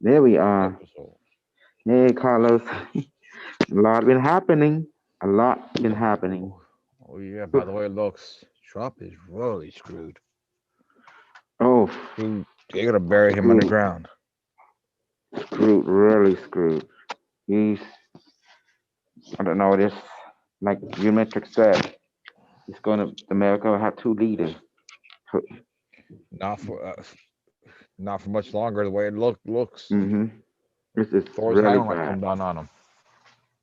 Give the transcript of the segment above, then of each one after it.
There we are. Episode. Hey, Carlos. A lot been happening. A lot been happening. Oh, oh yeah. By the way, it looks Trump is really screwed. Oh, Screwed. They're gonna bury him screwed, underground. screwed, really screwed. He's, I don't know, this, like Unimetrix said, it's going to, America will have two leaders. Not for not for much longer. The way it looks, Mm-hmm. This is Thor's really hammer might bad. come down on him.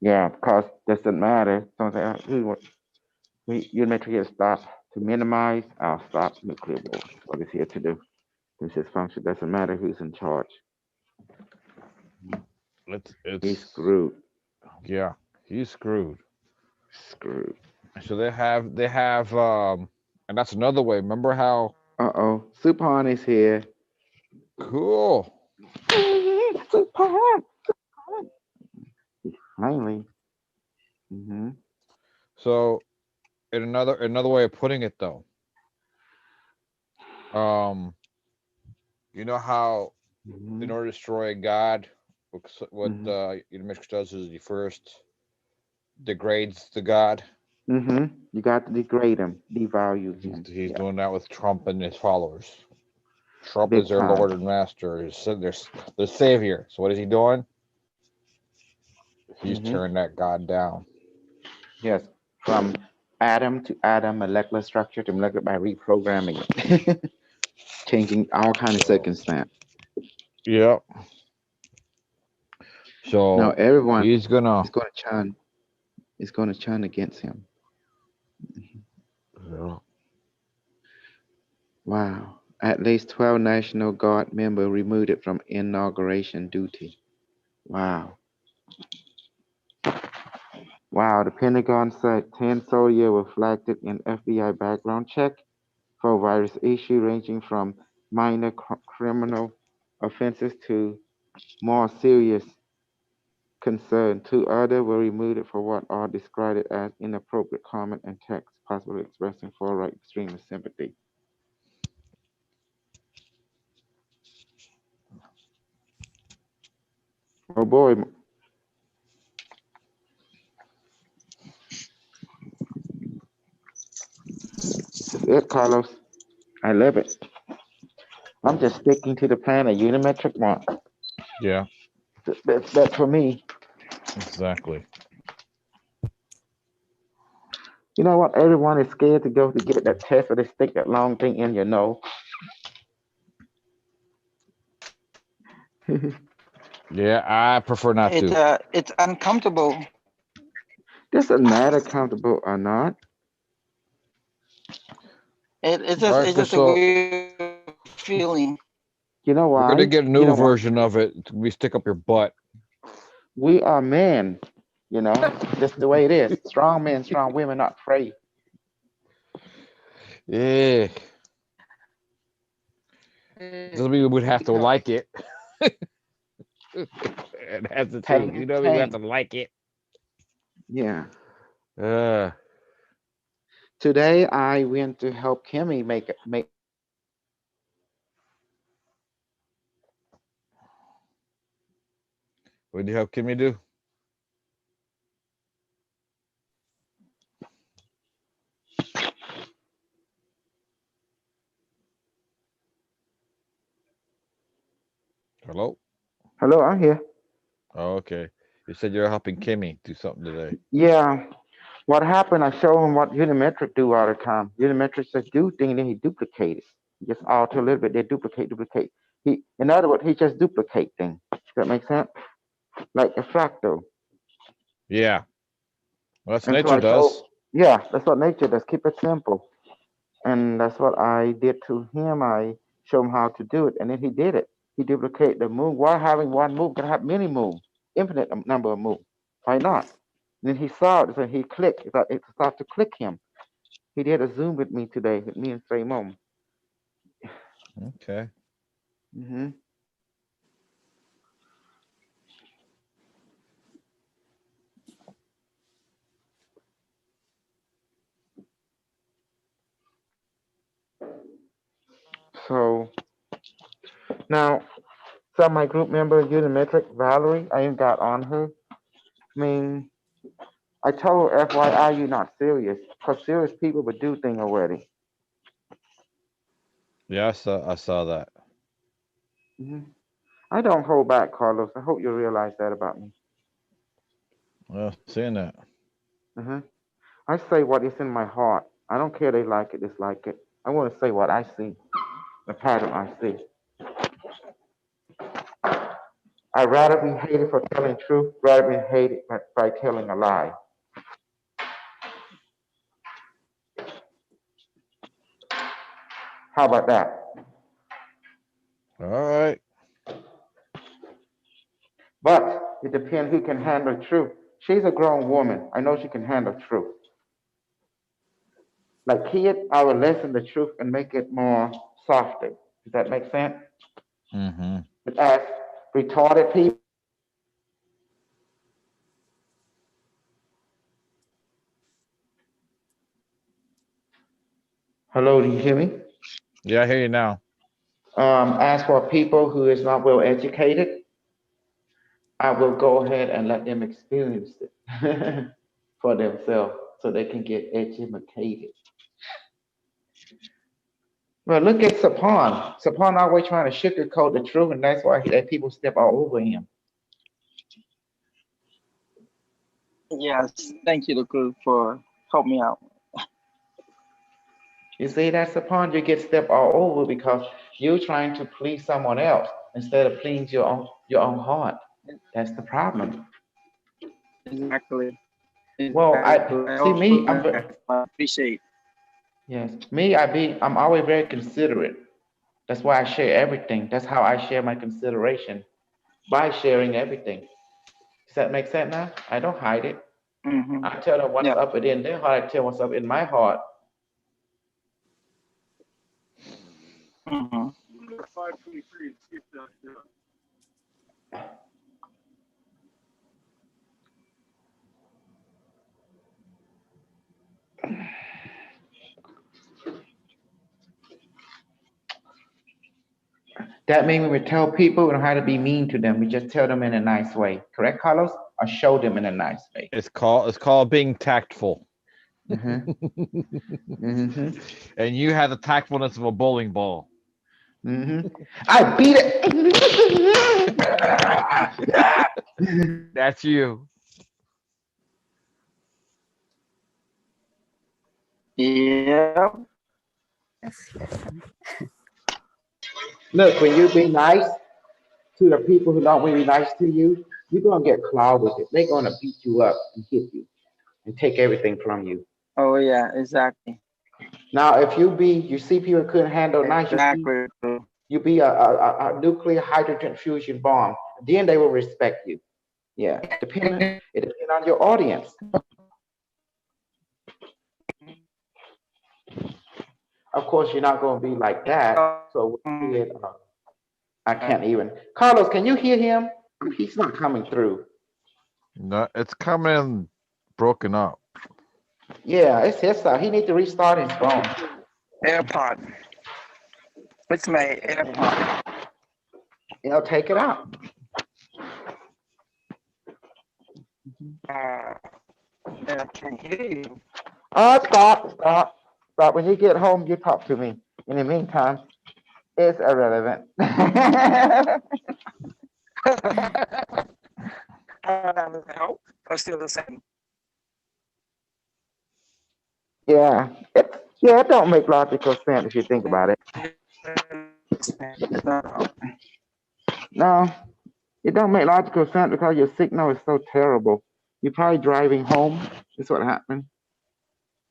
Yeah, because doesn't matter. Someone say, Unimetrix stop to minimize, I'll stop nuclear war. That's what it's here to do. Since his function doesn't matter who's in charge. He's It's screwed. yeah. He's screwed. Screwed. So and that's another way. Remember how Uh-oh. Suphan is here. cool. Suphan. Finally. Mm-hmm. So in another way of putting it though, um, you know how Mm-hmm. in order to destroy a god, what Mm-hmm. Unimetrix does is he first degrades the god. Mm-hmm. You got to degrade him, devalue him. He's Yeah. doing that with Trump and his followers. Trump is Big their time. lord and master, their savior. So what is he doing? He's Mm-hmm. tearing that god down. Yes. From atom to atom, molecular structure to molecular by reprogramming it. Changing all kind of So circumstance. yeah. Now So everyone he's gonna. is going to churn. Is going to churn against him. Yeah. Wow. At least 12 National Guard members removed from inauguration duty. Wow. Wow. The Pentagon said 10 soldiers were flagged in FBI background check for various issues ranging from minor criminal offenses to more serious concern. Two others were removed for what are described as inappropriate comment and text, possibly expressing far-right extremist sympathy. Oh boy, this is it, Carlos. I love it. I'm just sticking to the plan of Unimetric one. Yeah, That's for me. exactly. You know what? Everyone is scared to go to get that test or they stick that long thing in your nose. Yeah, I prefer not to. It's uncomfortable. Doesn't matter comfortable or not. All right, It's just a so weird feeling. You know we're gonna why? get a You new know why? version of it. We stick up your butt. We are men. You know, just the way it is. Strong men, strong women, not afraid. Yeah, doesn't mean we would have to Because like it. It has the truth. pain You is know what I mean? We have to pain. like it. Yeah. Uh, Today I went to help Kimmy make. what do you have Kimmy do? Hello. Hello, I'm here. Oh, okay. You said you're helping Kimmy do something today. Yeah. What happened? I show him what Unimetric do all the time. Unimetric says do thing, then he duplicate it. Just alter a little bit. They duplicate. In other words, he just duplicate things. Does that make sense? Like a fractal. Yeah, well, that's And so nature I told, does. yeah, that's what nature does. Keep it simple. And that's what I did to him. I showed him how to do it, and then he did it. He duplicated the move. Why having one move can have many moves, infinite number of moves. Why not? And then he saw it, so he clicked. It started to click him. He did a Zoom with me today, with me and Mom. Okay. hmm So now, some of my group member, Unimetric, Valerie, I even got on her. I mean, I told her, FYI, you're not serious. Because serious people would do things already. Yeah, I saw that. hmm I don't hold back, Carlos. I hope you realize that about me. Well, seeing that. hmm I say what is in my heart. I don't care they like it, dislike it. I want to say what I see, the pattern I see. I'd rather be hated for telling truth, rather be hated by telling a lie. How about that? All right. But it depends who can handle truth. She's a grown woman. I know she can handle truth. Like kid, I will lessen the truth and make it more softer. Does that make sense? Mm-hmm. But as retarded people, hello, do you hear me? Yeah, I hear you now. As for people who is not well educated, I will go ahead and let them experience it for themselves so they can get educated. Well, look at Sapon. Sapon always trying to sugarcoat the truth, and that's why he let people step all over him. Yes, thank you, Luku, for help me out. You see that, Sapon? You get stepped all over because you're trying to please someone else instead of please your own heart. That's the problem. Exactly, Well, exactly. I I see also me. learned that. I appreciate. Yes, me. I'm always very considerate. That's why I share everything. That's how I share my consideration by sharing everything. Does that make sense now? I don't hide it. Mm-hmm. I tell them what's Yep. up within their heart. I tell what's up in my heart. Mm-hmm. That means when we tell people, we don't have to be mean to them. We just tell them in a nice way. Correct, Carlos? Or show them in a nice way. It's called being tactful. Uh-huh. Mm-hmm. And you have the tactfulness of a bowling ball. Mm-hmm. I beat it. That's you. Yep. Look, when you be nice to the people who don't really nice to you, you're gonna get clawed with it. They're gonna beat you up and hit you and take everything from you. Oh yeah, exactly. Now, if you see people couldn't handle nice, Exactly. you be a nuclear hydrogen fusion bomb. Then they will respect you. Yeah, it depends on your audience. Of course, you're not gonna be like that. So we did. I can't even. Carlos, can you hear him? He's not coming through. No, it's coming broken up. Yeah, it's his stuff. He needs to restart his phone. AirPod. It's my AirPod. He'll take it out. Uh, I can hear you. Stop. When you get home, you talk to me. In the meantime, it's irrelevant. No, I'm still the same. It don't make logical sense if you think about it. No, it don't make logical sense because your signal is so terrible. You're probably driving home. That's what happened.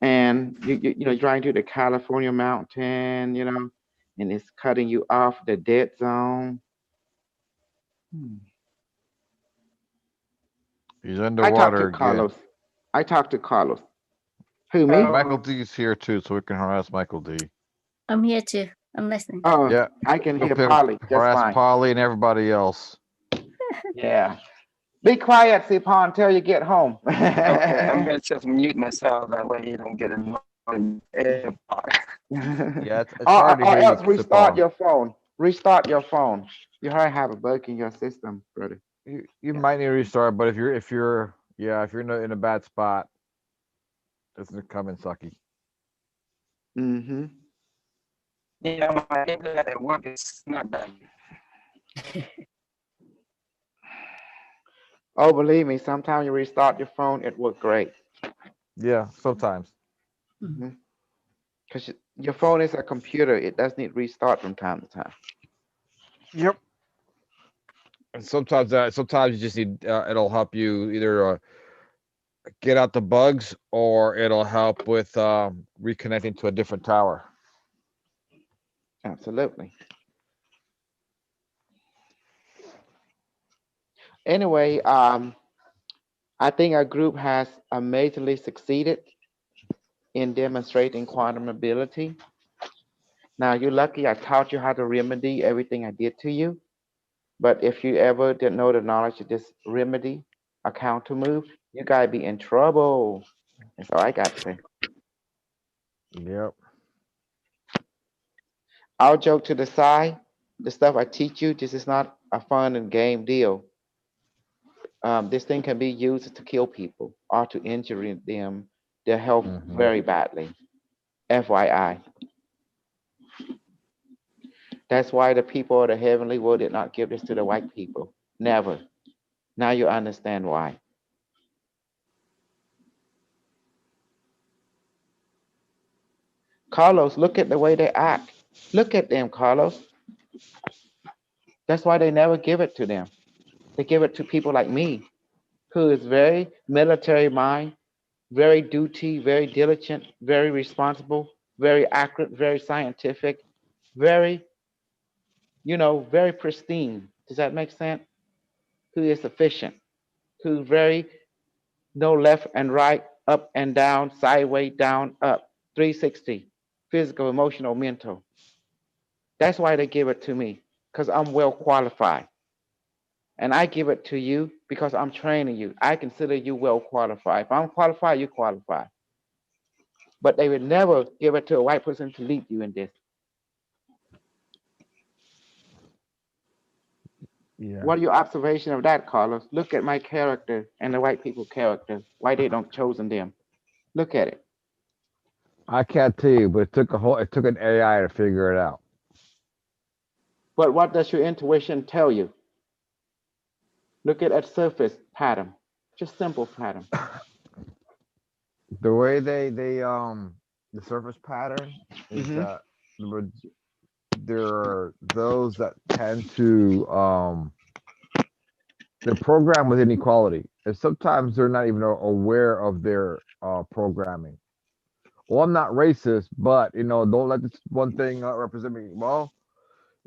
And you're driving to the California mountain, and it's cutting you off the dead zone. Hmm. He's I talked to underwater again. Carlos. I talked to Carlos. Who, And me? Michael Oh, D is here too, so we can harass Michael D. I'm here too. I'm listening. Oh, Yeah, I can go hear pick, Polly just harass fine. Polly and everybody else. Yeah. Be quiet, Sipon, until you get home. okay. I'm gonna just mute myself. That way you don't get annoyed. AirPod. Yeah, it's hard to or hear you, else restart Sipon. your phone. Restart your phone. You already have a bug in your system, brother. You Yeah. might need to restart, but if you're in a bad spot, it's gonna come in sucky. Mm-hmm. Yeah, my internet at work is not that. Oh, believe me, sometimes you restart your phone, it works great. Yeah, sometimes. Mm-hmm. Because your phone is a computer, it does need restart from time to time. Yep. And sometimes you just need it'll help you either get out the bugs or it'll help with reconnecting to a different tower. Absolutely. Anyway, I think our group has amazingly succeeded in demonstrating quantum ability. Now, you're lucky I taught you how to remedy everything I did to you. But if you ever didn't know the knowledge of this remedy, a counter move, you gotta be in trouble. That's all I got to say. Yep. I'll joke to the side. The stuff I teach you, this is not a fun and game deal. This thing can be used to kill people or to injure them, their health Hmm. very badly. FYI. That's why the people of the heavenly world did not give this to the white people. Never. Now you understand why. Carlos, look at the way they act. Look at them, Carlos. That's why they never give it to them. They give it to people like me, who is very military mind, very duty, very diligent, very responsible, very accurate, very scientific, very, very pristine. Does that make sense? Who is efficient, who's very no left and right, up and down, sideways, down, up, 360, physical, emotional, mental. That's why they give it to me, because I'm well qualified. And I give it to you because I'm training you. I consider you well qualified. If I'm qualified, you qualify. But they would never give it to a white person to lead you in this. Yeah. What are your observation of that, Carlos? Look at my character and the white people character. Why they don't chosen them? Look at it. I can't tell you, but it took an AI to figure it out. But what does your intuition tell you? Look at that surface pattern, just simple pattern. The way the surface pattern is Hmm. that there are those that tend to they're programmed with inequality, and sometimes they're not even aware of their programming. Well, I'm not racist, but don't let this one thing represent me. Well,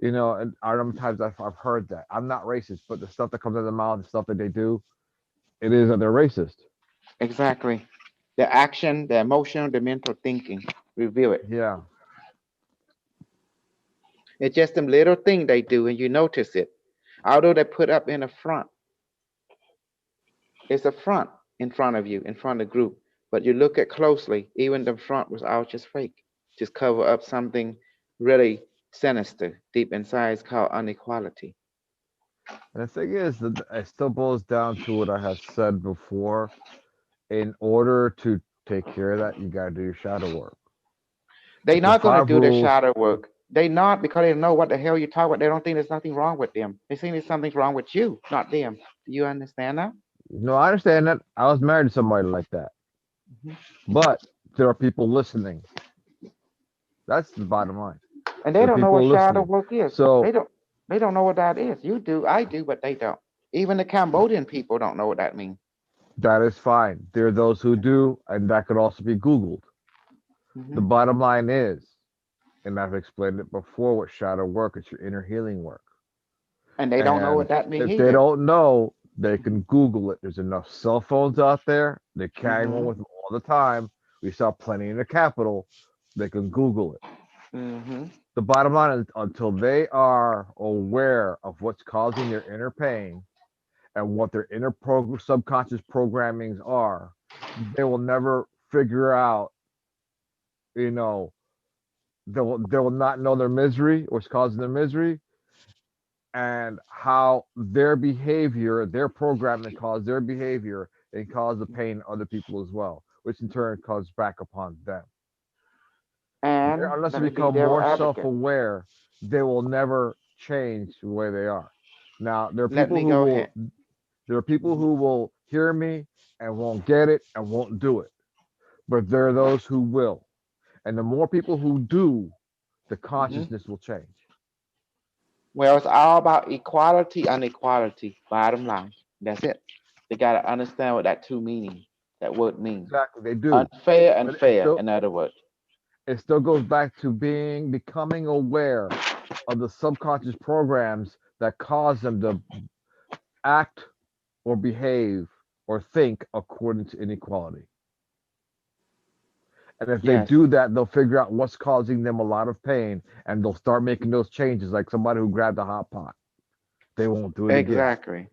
and I remember times I've heard that I'm not racist, but the stuff that comes out of their mouth, the stuff that they do, it is that they're racist. Exactly. The action, the emotion, the mental thinking reveal it. Yeah, It's just them little thing they do, and you notice it. Although they put up in the front, it's a front in front of you, in front of the group. But you look at closely, even the front was all just fake, just cover up something really sinister deep inside. It's called inequality. and the thing is that it still boils down to what I have said before. In order to take care of that, you gotta do your shadow work. They're It's the not going to five do their rules. shadow work. They not because they don't know what the hell you talk about. They don't think there's nothing wrong with them. They think there's something wrong with you, not them. Do you understand that? No, I understand that. I was married to somebody like that, Hmm. but there are people listening. That's the bottom line. And they There are don't know what people shadow listening. work is. So They don't. They don't know what that is. You do, I do, but they don't. Even the Cambodian people don't know what that means. that is fine. There are those who do, and that could also be Googled. Hmm. The bottom line is, and I've explained it before with shadow work, it's your inner healing work. And they don't know what And that means if they either. don't know, they can Google it. There's enough cell phones out there. They carry one Hmm. with them all the time. We saw plenty in the capital. They can Google it. Hmm. The bottom line is until they are aware of what's causing their inner pain and what their subconscious programmings are, they will never figure out, you know, they will not know their misery, what's causing their misery, and how their behavior, their programming cause their behavior and cause the pain in other people as well, which in turn causes back upon them. And Unless they let me be become devil more advocate. self-aware, they will never change the way they are. Now, Let me go ahead. there are people Hmm. who will hear me and won't get it and won't do it, but there are those who will. And the more people who do, the Hmm. consciousness will change. Well, it's all about equality and equality. Bottom line. That's it. They got to understand what that two meaning, that word means. Exactly, they do. Unfair and But it fair, still in other words. it still goes back to becoming aware of the subconscious programs that cause them to act or behave or think according to inequality. And if they Yes, do that, they'll figure out what's causing them a lot of pain and they'll start making those changes, like somebody who grabbed a hot pot. They won't do it again. exactly.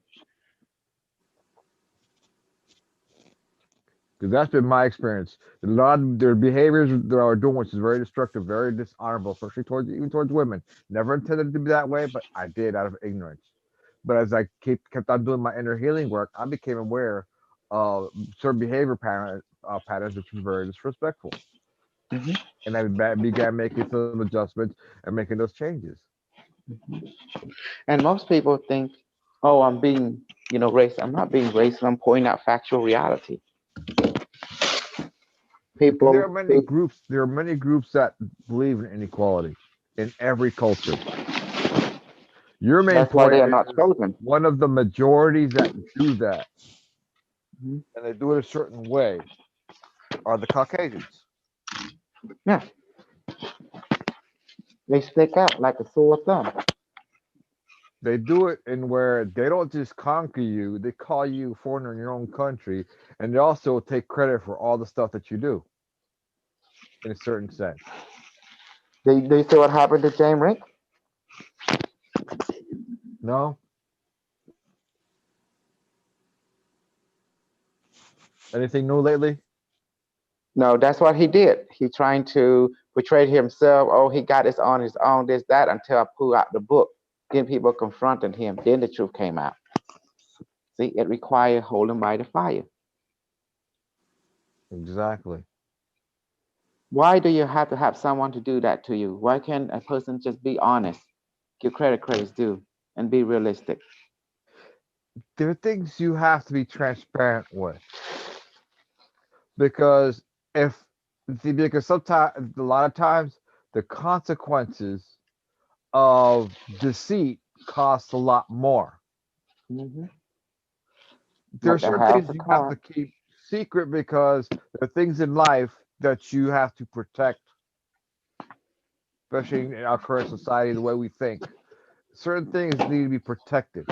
Because that's been my experience. A lot of their behaviors that are doing, which is very destructive, very dishonorable, especially towards even towards women. Never intended to be that way, but I did out of ignorance. But as I kept on doing my inner healing work, I became aware of certain patterns, which was very disrespectful, Hmm. and I began making some adjustments and making those changes. And most people think, oh, I'm being, racist. I'm not being racist. I'm pointing out factual reality. There People are many who, groups. There are many groups that believe in inequality in every culture. Your main that's why they point are not is chosen. one of the majorities that do that, Hmm. and they do it a certain way, are the Caucasians. Yeah, they stick out like a sore thumb. They do it in where they don't just conquer you; they call you a foreigner in your own country, and they also take credit for all the stuff that you do, in a certain sense. They see what happened to James Rick? No, anything new lately? No, that's what he did. He trying to portray himself. Oh, he got this on his own, this, that, until I pull out the book. Then people confronted him. Then the truth came out. See, it required holding by the fire. Exactly. Why do you have to have someone to do that to you? Why can't a person just be honest, give credit's due, and be realistic? There are things you have to be transparent with because if because sometimes a lot of times the consequences of deceit cost a lot more. Hmm. There are Like the certain house things of you have to cards. keep secret because there are things in life that you have to protect, especially in our current society, the way we think. Certain things need to be protected.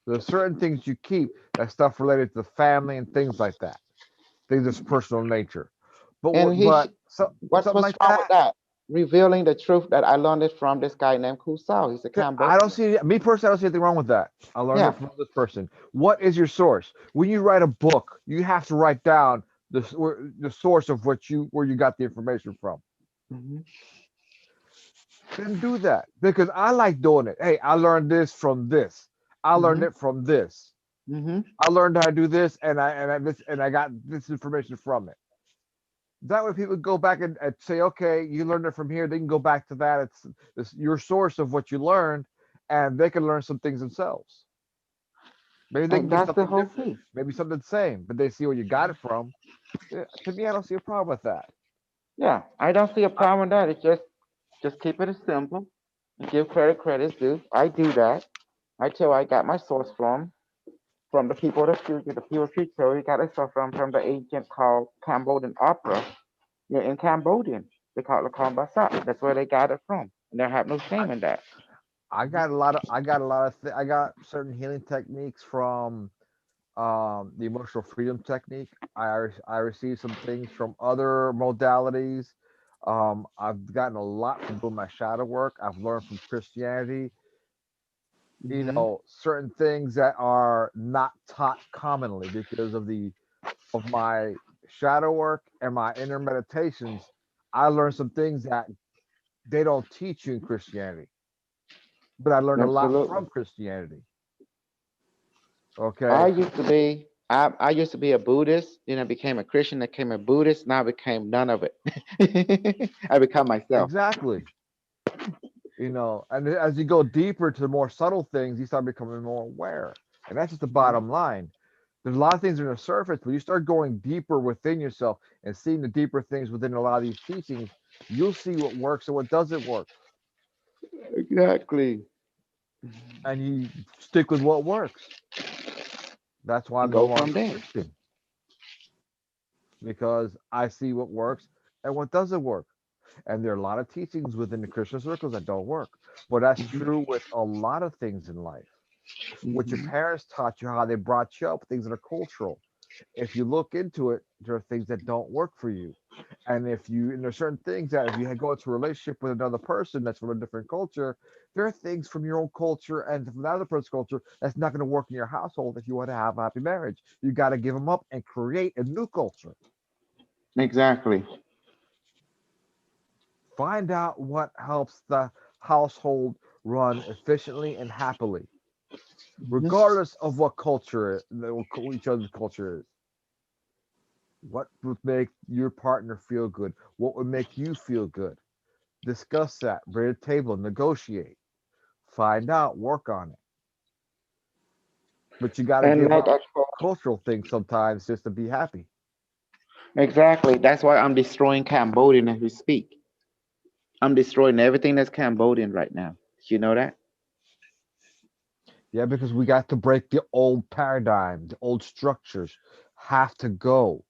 There's certain things you keep, that stuff related to family and things like that, things that's personal nature. But And something what's like wrong with that, that? Revealing the truth that I learned it from this guy named Kusal. He's a I don't Cambodian. see me personally. I don't see anything wrong with that. I learned it Yeah. from this person. What is your source? When you write a book, you have to write down the source of where you got the information from. Hmm. Then do that because I like doing it. Hey, I learned this from this. I learned Hmm. it from this. Hmm. I learned how to do this, and I got this information from it. That way, people go back and say, okay, you learned it from here. They can go back to that. It's your source of what you learned, and they can learn some things themselves. Maybe they can And get that's the something whole different, key. maybe something the same, but they see where you got it from. To me, I don't see a problem with that. Yeah, I don't see a I, problem with that. It's just keep it as simple. And give credit's due. I do that. I tell I got my source from the people of the future. The people of the future. We got a source from the ancient called Cambodian opera. Yeah, in Cambodian, they call it Kambasa. That's where they got it from, and they have no I, shame in that. I got certain healing techniques from the emotional freedom technique. I received some things from other modalities. I've gotten a lot from doing my shadow work. I've learned from Christianity, Hmm. certain things that are not taught commonly because of my shadow work and my inner meditations. I learned some things that they don't teach you in Christianity, but I learned a lot Absolutely. from Christianity. I Okay, used to be I used to be a Buddhist, then I became a Christian, I became a Buddhist, now I became none of it. I become myself. exactly. And as you go deeper to the more subtle things, you start becoming more aware. And that's just the Mhm. bottom line. There's a lot of things on the surface, but you start going deeper within yourself and seeing the deeper things within a lot of these teachings, you'll see what works and what doesn't work. Exactly. And you stick with what works. That's why And I'm no go from longer a there. Christian, because I see what works and what doesn't work. And there are a lot of teachings within the Christian circles that don't work. But that's Hmm. true with a lot of things in life. What your Hmm. parents taught you, how they brought you up, things that are cultural. If you look into it, there are things that don't work for you. And there's certain things that if you go into a relationship with another person that's from a different culture, there are things from your own culture and from the other person's culture that's not going to work in your household if you want to have a happy marriage. You got to give them up and create a new culture. Exactly. Find out what helps the household run efficiently and happily, Hmm. regardless of what culture each other's culture is. What would make your partner feel good? What would make you feel good? Discuss that, bring a table, negotiate, find out, work on it. But you got to And give like up I told, cultural things sometimes just to be happy. exactly. That's why I'm destroying Cambodian as we speak. I'm destroying everything that's Cambodian right now. Did you know that? Yeah, because we got to break the old paradigm, the old structures have to go.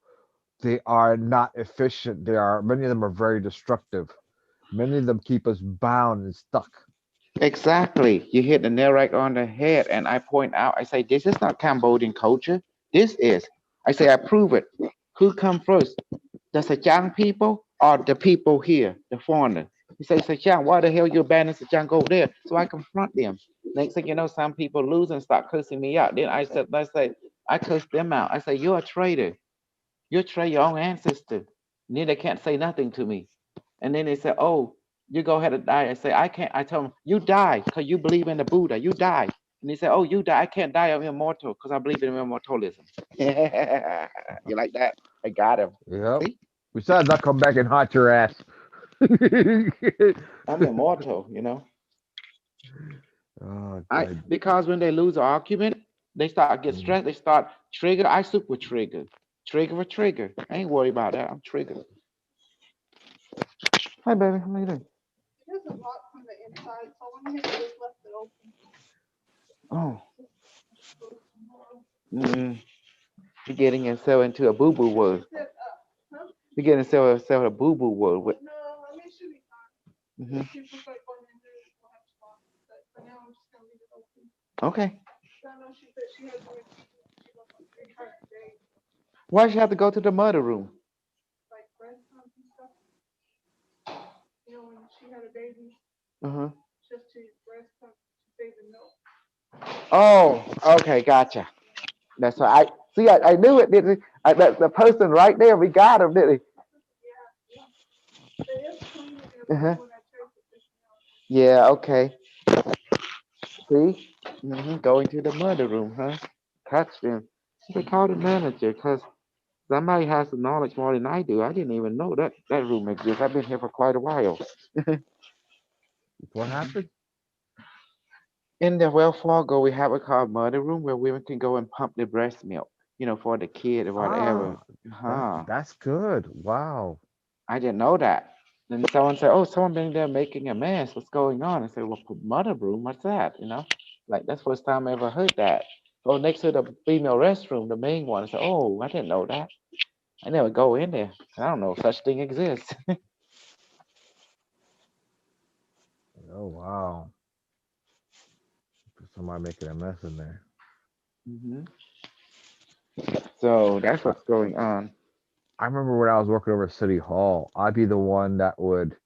They are not efficient. Many of them are very destructive. Many of them keep us bound and stuck. Exactly. You hit the nail right on the head. And I point out, I say, this is not Cambodian culture. This is. I say, I prove it. Who come first? The Sechang people or the people here, the foreigner? He say, Sechang, why the hell you abandon Sechang go there? So I confront them. Next thing you know, some people lose and start cursing me out. Then I say, I curse them out. I say, you're a traitor. You trade your own ancestor. And then they can't say nothing to me. And then they say, oh, you go ahead and die. I say, I can't. I tell them, you die because you believe in the Buddha. You die. And they say, oh, you die. I can't die. I'm immortal because I believe in immortalism. You like that? I got him. Yep. See? Besides, I'll come back and haunt your ass. I'm immortal, you know. Oh, I good. because when they lose an argument, they start get Mm. stressed. They start trigger. I super trigger, trigger for trigger. I ain't worried about that. I'm triggered. Hi, baby. How you doing? Oh, mm, you're getting yourself into a boo boo world. You're getting yourself a boo boo world. With, hmm Okay. Why she have to go to the mother room? Uh-huh. Oh, okay, gotcha. That's why I see. I knew it, didn't I? The person right there, we got him, didn't he? Uh-huh. Yeah, okay. See? Going to the mother room, huh? Catch them. They call the manager because somebody has the knowledge more than I do. I didn't even know that room exists. I've been here for quite a while. What happened? In the Wells Fargo, we have a called mother room where women can go and pump the breast milk, for the kid or whatever. Ah, Huh. that's good. Wow. I didn't know that. Then someone said, "Oh, someone been there making a mess. What's going on?" I said, "Well, mother room. What's that?" Like that's the first time I ever heard that. Oh, next to the female restroom, the main one. I said, "Oh, I didn't know that. I never go in there. I don't know if such thing exists." Oh wow. Somebody making a mess in there. hmm So that's I, what's going on. I remember when I was working over at City Hall, I'd be the one that would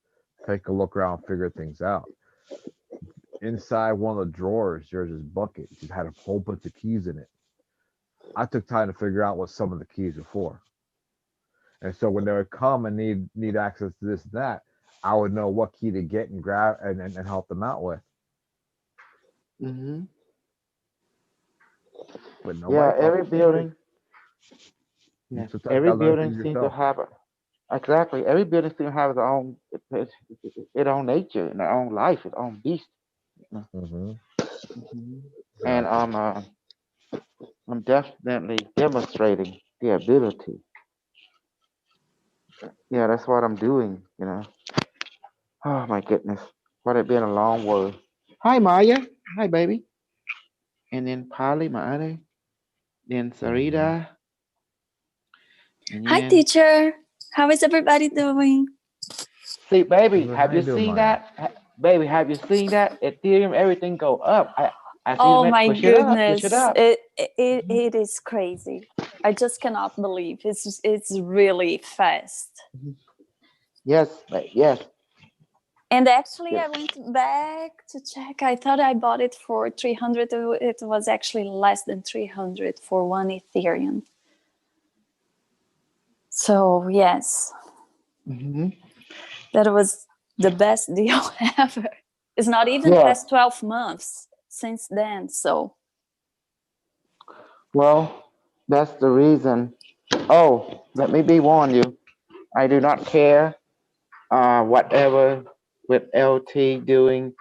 take a look around, figure things out. Inside one of the drawers, there's this bucket. It had a whole bunch of keys in it. I took time to figure out what some of the keys were for. And so when they would come and need access to this and that, I would know what key to get and grab and help them out with. hmm But nobody Yeah, taught every me anything. building. You Yeah, sometimes every gotta learn building things seems to yourself. have exactly. Every building seems to have its own nature, and its own life, its own beast. Hmm. Mhm. And Exactly. I'm definitely demonstrating the ability. Yeah, that's what I'm doing. Oh my goodness. What it been a long world. Hi Maya. Hi baby. And then Polly, my other. Then Hmm. Sarita. And Hi, then teacher. How is everybody doing? see baby, Good. How have you you doing, seen Maya? that? Baby, have you seen that? Ethereum, everything go up. I see the Oh net my push it up, push it goodness, up. Mhm. it is crazy. I just cannot believe it's really fast. Mhm. Yes, yes. And actually, Yes. I went back to check. I thought I bought it for 300. It was actually less than 300 for one Ethereum. So yes, hmm that was the best deal ever. It's not even Yeah. past 12 months since then. So Well, that's the reason. Oh, let me be warned you. I do not care whatever with LT doing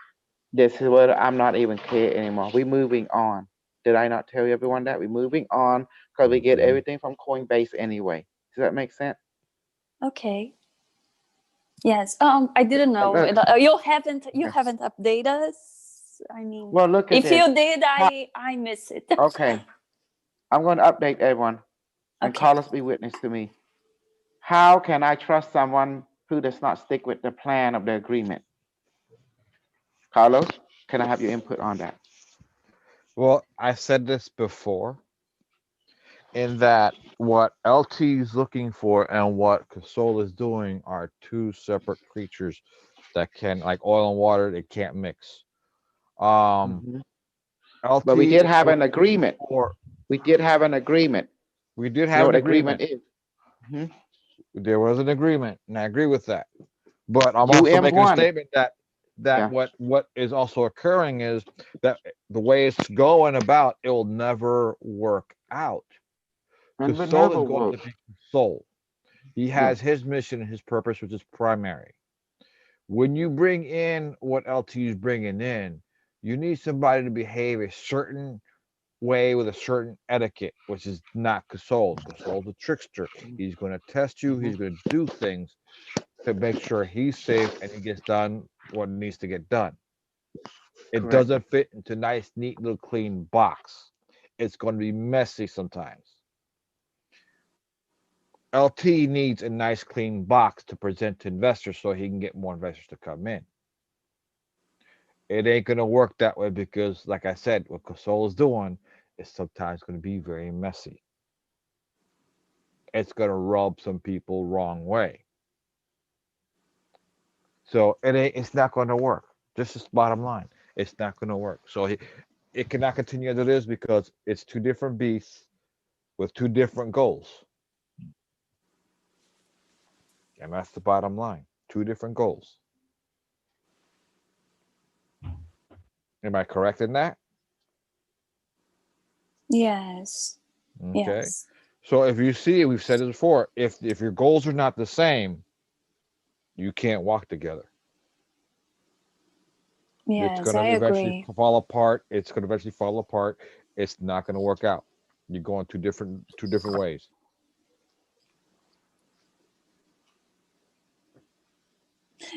this is what I'm not even care anymore. We moving on. Did I not tell everyone that? We're moving on because we get Hmm. everything from Coinbase anyway. Does that make sense? okay. Yes. I didn't know. Look, You okay. haven't updated us. I mean, Well, look at if this. you did, How, I miss it. okay, I'm going to update everyone and Okay. Carlos be witness to me. How can I trust someone who does not stick with the plan of the agreement? Carlos, can I have your input on that? Well, I said this before, in that what LT is looking for and what Casol is doing are two separate creatures that can, like oil and water, they can't mix. Um, hmm But we LT did is have an looking agreement. for. We did have an agreement. We did You know have what an agreement agreement. is? Mhm. There was an agreement, and I agree with that. But I'm also making a UM1. statement that Yeah. what is also occurring is that the way it's going about, it will never work out. And we Casol never is going will. to be Casol. He Yes, has his mission and his purpose, which is primary. When you bring in what LT is bringing in, you need somebody to behave a certain way with a certain etiquette, which is not Casol. Casol's a trickster. He's going to test you. hmm He's going to do things to make sure he's safe and he gets done what needs to get done. It correct. doesn't fit into nice, neat little clean box. It's going to be messy sometimes. LT needs a nice, clean box to present to investors so he can get more investors to come in. It ain't going to work that way because, like I said, what Casol is doing is sometimes going to be very messy. It's going to rub some people wrong way. So it's not going to work. Just the bottom line. It's not going to work. So it cannot continue as it is because it's two different beasts with two different goals. And that's the bottom line. Two different goals. Am I correct in that? Yes. Okay. Yes. So if you see, we've said it before, if your goals are not the same, you can't walk together. It's Yes, going to I eventually agree. fall apart. It's going to eventually fall apart. It's not going to work out. You're going two different ways.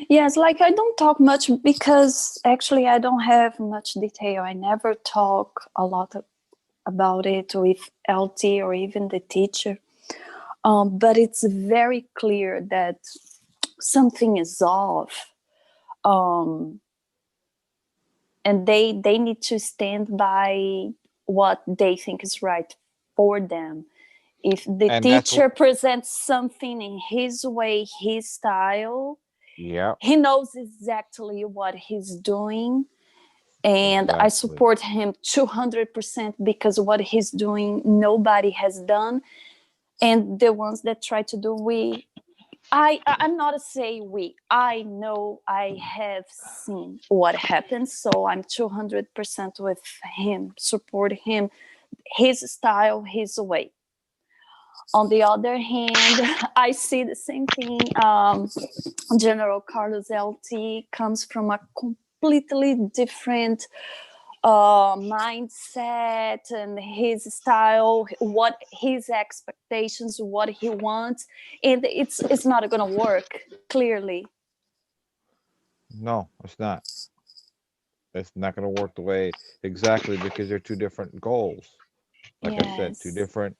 Yes, like I don't talk much because actually I don't have much detail. I never talk a lot about it with LT or even the teacher. But it's very clear that something is off. Um, and they need to stand by what they think is right for them. If the And that's what, teacher presents something in his way, his style, yeah, he knows exactly what he's doing, and I exactly. support him 200% because what he's doing nobody has done. And the ones that try to do, I'm not a say we, I know, I have seen what happens, so I'm 200% with him, support him, his style, his way. On the other hand, I see the same thing. General Carlos LT comes from a completely different mindset and his style, what his expectations, what he wants, and it's not going to work. Clearly, No, it's not. It's not going to work the way exactly because they're two different goals. Like I said, two yes, different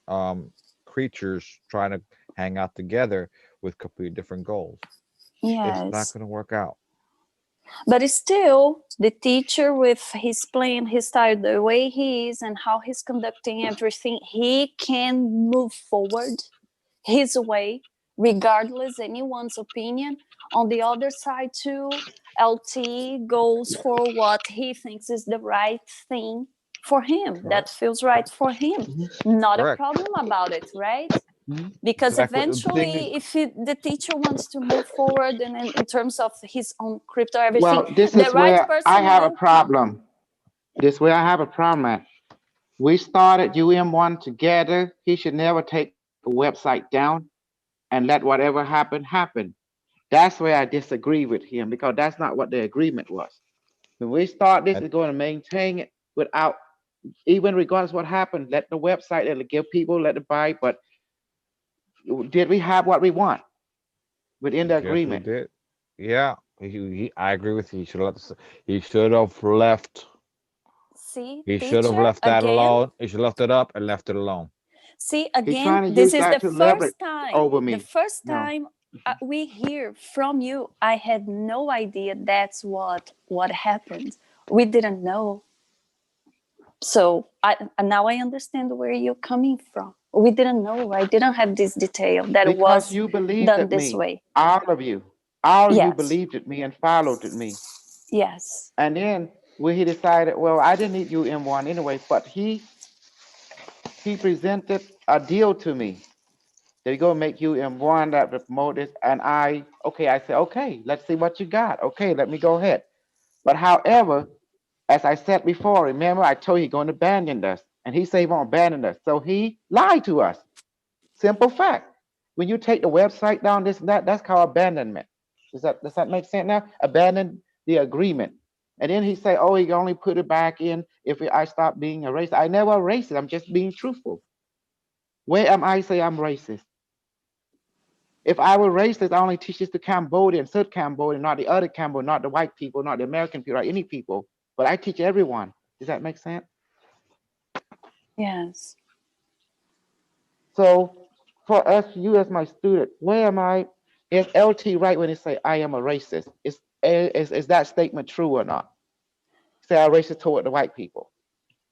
creatures trying to hang out together with completely different goals. It's not yes. going to work out. But still, the teacher with his plan, his style, the way he is, and how he's conducting everything, he can move forward his way, regardless anyone's opinion. On the other side, too, LT goes for what he thinks is the right thing for him, that Correct. feels right for him. hmm Not a Correct. problem about it, right? hmm Because Exactly. The thing is, eventually if the teacher wants to move forward and in terms of his own crypto everything, Well, this the is right where I person have a will come. problem. This where I have a problem at. We started UM1 together. He should never take a website down and let whatever happen. That's where I disagree with him because that's not what the agreement was. When we start this, and is going to maintain it without even regardless what happened. Let the website, let it give people, let it buy. But did we have what we want within the yes, we agreement? did. Yeah, I agree with you. He should have left. See, He should have teacher, left that again. alone. He should have left it up and left it alone. See, He's again, trying to this use is that the to leverage first time. over The me. first No. time we hear from you, I had no idea that's what happened. We didn't know. So now I understand where you're coming from. We didn't know. I didn't have this detail that it Because was you believed done at this me. way. All of you. All of you Yes. believed at me and followed at me. Yes. And then when he decided, well, I didn't need you M1 anyway, but he presented a deal to me. They're gonna make you M1 that will promote this. And I said, okay, let's see what you got. Okay, let me go ahead. But however, as I said before, remember I told you he's going to abandon us. And he said he won't abandon us. So he lied to us. Simple fact. When you take the website down, this and that, that's called abandonment. Does that make sense now? Abandon the agreement. And then he say, oh, he only put it back in if I stop being a racist. I never racist. I'm just being truthful. Where am I say I'm racist? If I were racist, I only teach this to Cambodian, South Cambodian, not the other Cambodian, not the white people, not the American people, not any people. But I teach everyone. Does that make sense? Yes. So for us, you as my student, where am I? Is LT right when they say I am a racist? Is that statement true or not? Say I'm racist toward the white people.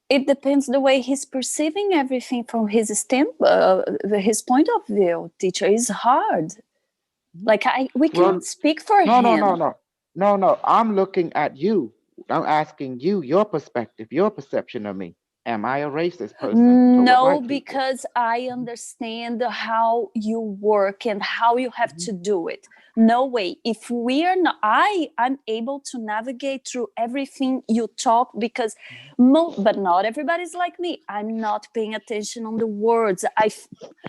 It depends the way he's perceiving everything from his his point of view. Teacher is hard. Like we Well, can't speak for no, no, him. no, no, no, no. I'm looking at you. I'm asking you your perspective, your perception of me. Am I a racist person toward No, white people? because I understand how you work and how you have Mhm. to do it. No way. If we are not, I'm able to navigate through everything you talk because, but not everybody's like me. I'm not paying attention on the words.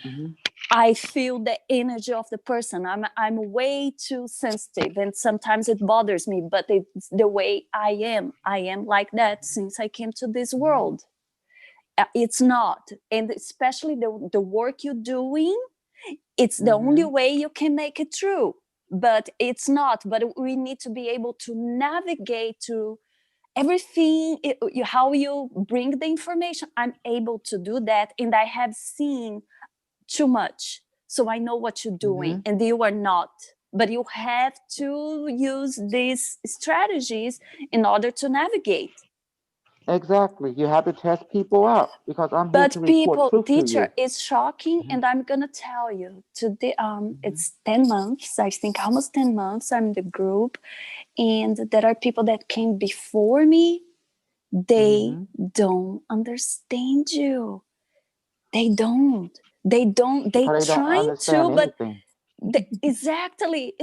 Mhm. I feel the energy of the person. I'm way too sensitive, and sometimes it bothers me. But it's the way I am. I am like that since I came to this world. It's not, and especially the work you're doing, it's the only Mhm. way you can make it true. But it's not. But we need to be able to navigate to everything. How you bring the information. I'm able to do that, and I have seen too much, so I know what you're doing, Mhm. and you are not. But you have to use these strategies in order to navigate. Exactly. You have to test people out because I'm here to But report people, truth to teacher, you. it's shocking, Mhm. and I'm gonna tell you today. Mhm. It's 10 months. I think almost 10 months. I'm in the group, and there are people that came before me. They Mhm. don't understand you. They don't. They don't. They Because they don't trying understand to, but anything. exactly,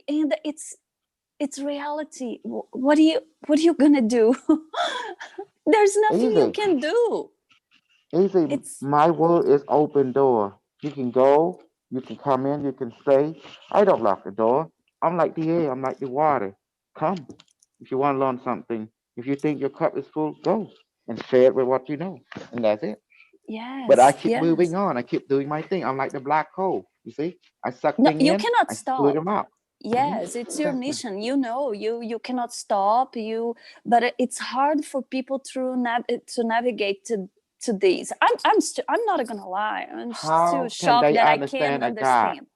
and it's reality. What are you gonna do? There's nothing you Easy. can do. Easy. It's My word is open door. You can go, you can come in, you can stay. I don't lock the door. I'm like the air, I'm like the water. Come. If you want to learn something, if you think your cup is full, go and share it with what you know. And that's it. But I yes, keep moving yes. on. I keep doing my thing. I'm like the black hole. You see? I suck No, thing you in, cannot I split stop. them out. Yes, it's your Exactly. mission. You cannot stop. But it's hard for people to navigate to these. I'm not gonna lie. I'm still How can shocked they that I can't understand a God? understand.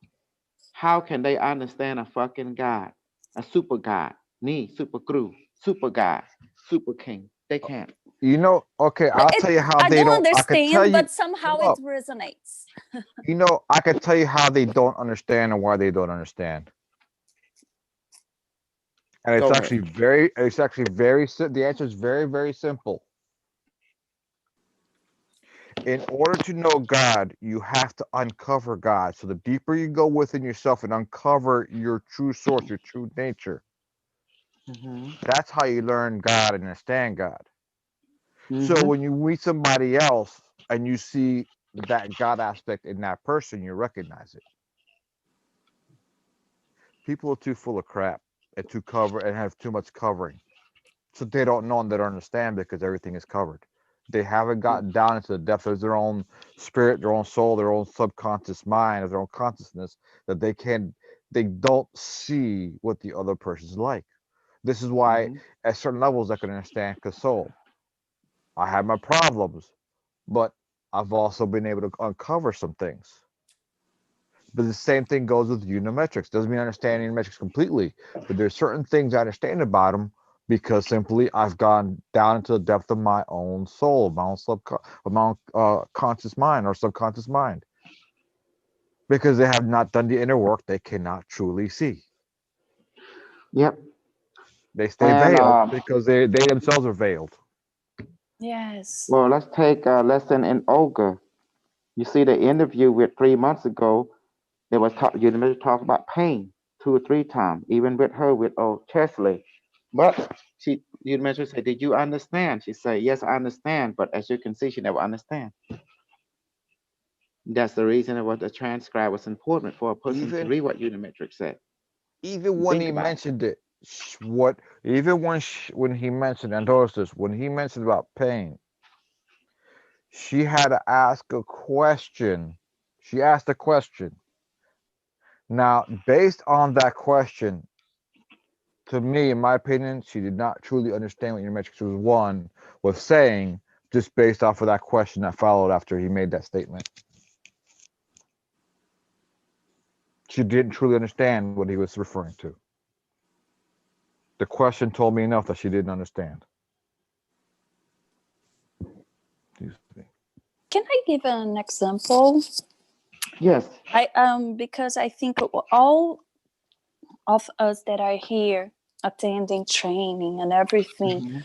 How can they understand a fucking God? A super God. Me, super crew, super God, super king. They can't. You know, okay, But I'll tell you how I they don't don't. I could tell understand, you. but somehow it Look, resonates. you know, I could tell you how they don't understand and why they don't understand. And it's Go ahead. actually very. It's actually very. The answer is very, very simple. In order to know God, you have to uncover God. So the deeper you go within yourself and uncover your true source, your true nature, Mm-hmm. that's how you learn God and understand God. So Mm-hmm. when you meet somebody else and you see that God aspect in that person, you recognize it. People are too full of crap and too cover and have too much covering. So they don't know and they don't understand because everything is covered. They haven't gotten down into the depth of their own spirit, their own soul, their own subconscious mind, of their own consciousness that they don't see what the other person's like. This is why Mm-hmm. at certain levels I can understand console. I have my problems, but I've also been able to uncover some things. But the same thing goes with Unimetrics. Doesn't mean I understand Unimetrics completely, but there's certain things I understand about them because simply I've gone down into the depth of my own soul, my own conscious mind or subconscious mind. Because they have not done the inner work, they cannot truly see. Yep. They stay And veiled because they themselves are veiled. Yes. well, let's take a lesson in Olga. You see the interview with 3 months ago. There was you talk about pain 2 or 3 times, even with her with Chesley. But you mentioned say, did you understand? She said, yes, I understand. But as you can see, she never understand. That's the reason why the transcribe was important for a person to Even read what Unimetrix said. even when Think he about it. mentioned it, what even when he mentioned, and notice this, when he mentioned about pain, she had to ask a question. She asked a question. Now, based on that question, to me, in my opinion, she did not truly understand what Unimetrix was saying, just based off of that question that followed after he made that statement. She didn't truly understand what he was referring to. The question told me enough that she didn't understand. Excuse me. Can I give an example? Yes. Because I think all of us that are here attending training and everything, Mm-hmm.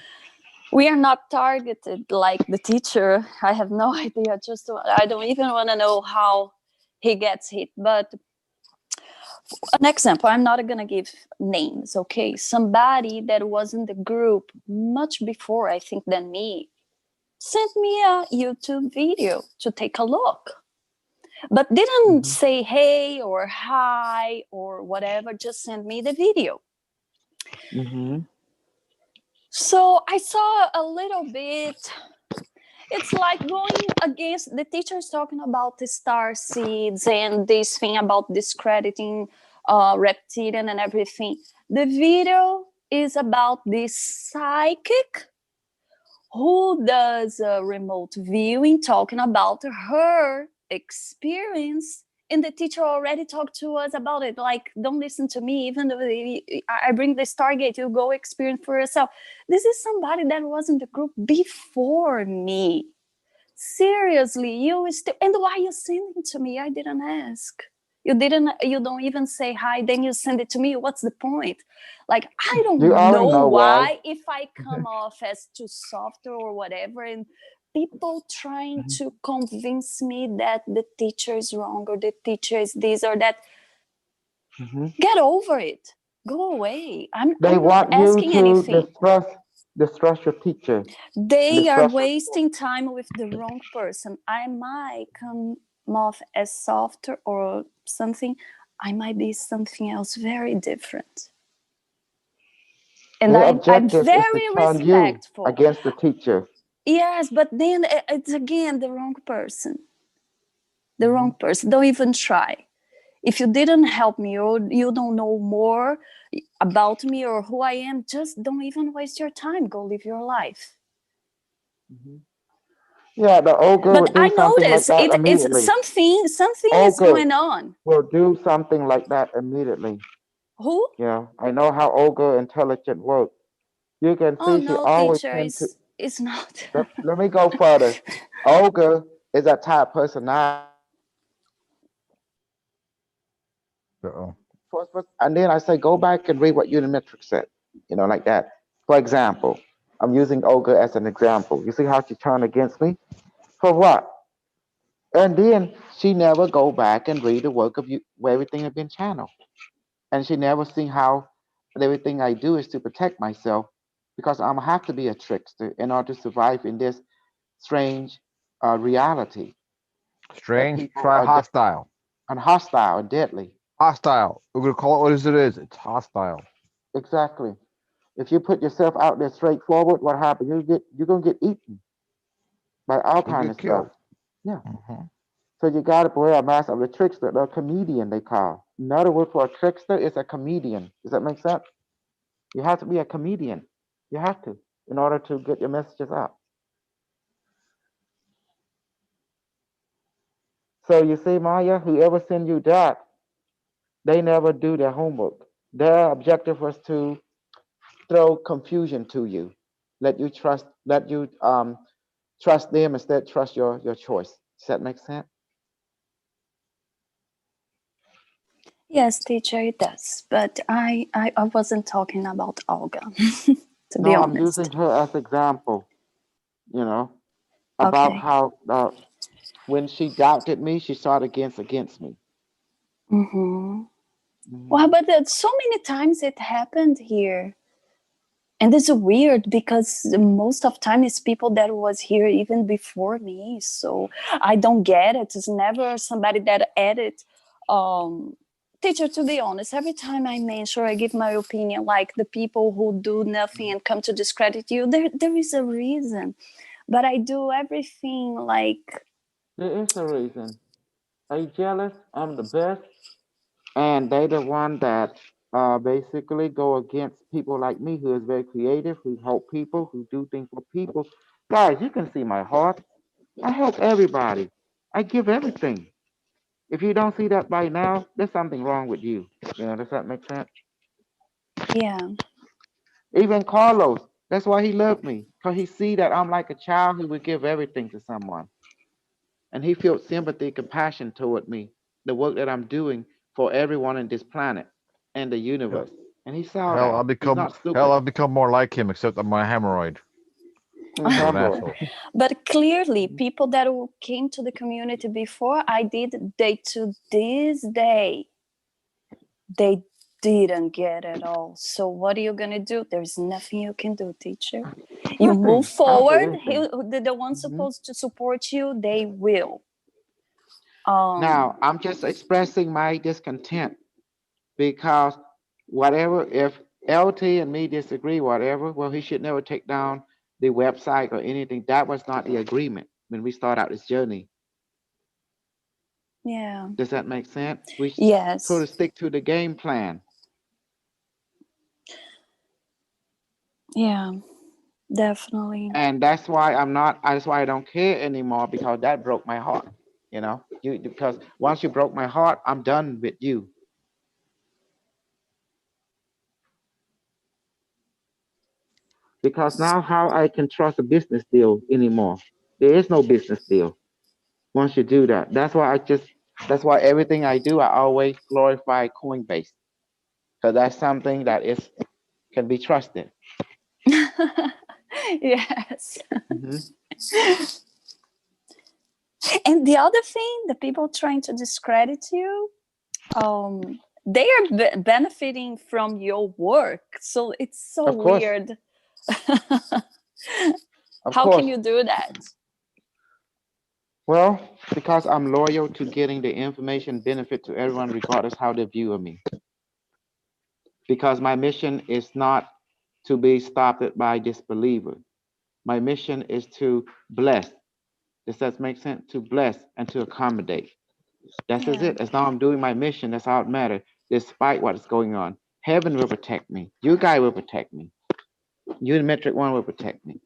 we are not targeted like the teacher. I have no idea. I don't even want to know how he gets hit. But an example, I'm not going to give names, okay? Somebody that was in the group much before, I think, than me, sent me a YouTube video to take a look, but didn't Mm-hmm. say hey or hi or whatever, just sent me the video. Mm-hmm. So I saw a little bit. It's like going against the teachers talking about the star seeds and this thing about discrediting reptilian and everything. The video is about this psychic who does a remote viewing talking about her experience, and the teacher already talked to us about it, like, don't listen to me, even though I bring the Stargate, you go experience for yourself. This is somebody that was in the group before me. Seriously, you still, and why you sending to me? I didn't ask. You don't even say hi, then you send it to me. What's the point? Like, I You don't already know know why. why, if I come off as too soft or whatever, and people trying to convince me that the teacher is wrong or the teacher is this or that. Mm-hmm. Get over it. Go away. I'm They not want you asking to anything. distrust your teacher. They are Distrust your wasting time with the wrong person. I might come off as softer or something. I might be something else very different. And Their I'm objective is to very turn you respectful. against the teacher. Yes, but then it's again the wrong person. The Mm-hmm. wrong person. Don't even try. If you didn't help me or you don't know more about me or who I am, just don't even waste your time. Go live your life. Mm-hmm. Yeah, the ogre But would I do something like notice that it's immediately. something is Ogre going on. will do something like that immediately. Who? Yeah, I know how ogre intelligent works. You can Oh see she no, always teacher, tend to. is not. Let me go further. Ogre is a type personality. Uh-oh. And then I say, go back and read what Unimetrix said. Like that. For example, I'm using ogre as an example. You see how she turned against me? For what? And then she never go back and read the work of you where everything had been channeled. And she never seen how everything I do is to protect myself because I'm gonna have to be a trickster in order to survive in this strange reality that Strange, people try are hostile. and hostile and deadly. Hostile. We're gonna call it what it is. It's hostile. Exactly. If you put yourself out there straightforward, what happens? You're gonna get eaten by all You kind get of stuff. killed. Yeah. Hmm. So you gotta wear a mask of the trickster, the comedian they call. Another word for a trickster is a comedian. Does that make sense? You have to be a comedian. You have to in order to get your messages out. So you see, Maya, whoever send you that, they never do their homework. Their objective was to throw confusion to you, let you trust them instead trust your choice. Does that make sense? Yes, teacher, it does. But I wasn't talking about Olga, to be No, I'm using honest. her as example. You know about Okay. how when she doubted me, she started against me. Mm-hmm. Well, Mhm. but so many times it happened here. And it's weird because most of time it's people that was here even before me. So I don't get it. It's never somebody that added. Teacher, to be honest, every time I mention, I give my opinion, like the people who do nothing and come to discredit you, there is a reason. But I do everything like, There is a reason. Are you jealous? I'm the best. And they the one that basically go against people like me who is very creative, who help people, who do things for people. Guys, you can see my heart. I help everybody. I give everything. If you don't see that by now, there's something wrong with you. You know, does that make sense? yeah, Even Carlos, that's why he loved me. Because he see that I'm like a child who would give everything to someone. And he felt sympathy, compassion toward me, the work that I'm doing for everyone in this planet and the Hell, universe. And he saw hell, that. I've He's become not stupid. more like him, except I'm my hemorrhoid. What an Hemorrhoid. asshole. but clearly people that came to the community before I did, they to this day, they didn't get it all. So what are you gonna do? There's nothing you can do, teacher. You move Nothing. I don't do forward. anything. The ones Mhm. supposed to support you, they will. Um, Now, I'm just expressing my discontent because whatever, if LT and me disagree, whatever, well, he should never take down the website or anything. That was not the agreement when we start out this journey. yeah. Does that make sense? We sort Yes. of stick to the game plan. Yeah. Definitely. And that's why I'm not, that's why I don't care anymore because that broke my heart. You know, because once you broke my heart, I'm done with you. Because now how I can trust a business deal anymore? There is no business deal once you do that. That's why everything I do, I always glorify Coinbase because that's something that is can be trusted. Yes. Hmm. And the other thing, the people trying to discredit you, they are benefiting from your work. So it's so Of course, weird. of How can course. you do that? Well, because I'm loyal to getting the information benefit to everyone, regardless how they view me. Because my mission is not to be stopped by disbeliever. My mission is to bless. Does that make sense? To bless and to accommodate. That's just Yeah. it. As long as I'm doing my mission, that's all it matters, despite what's going on. Heaven will protect me. You guys will protect me. Unimetric One will protect me.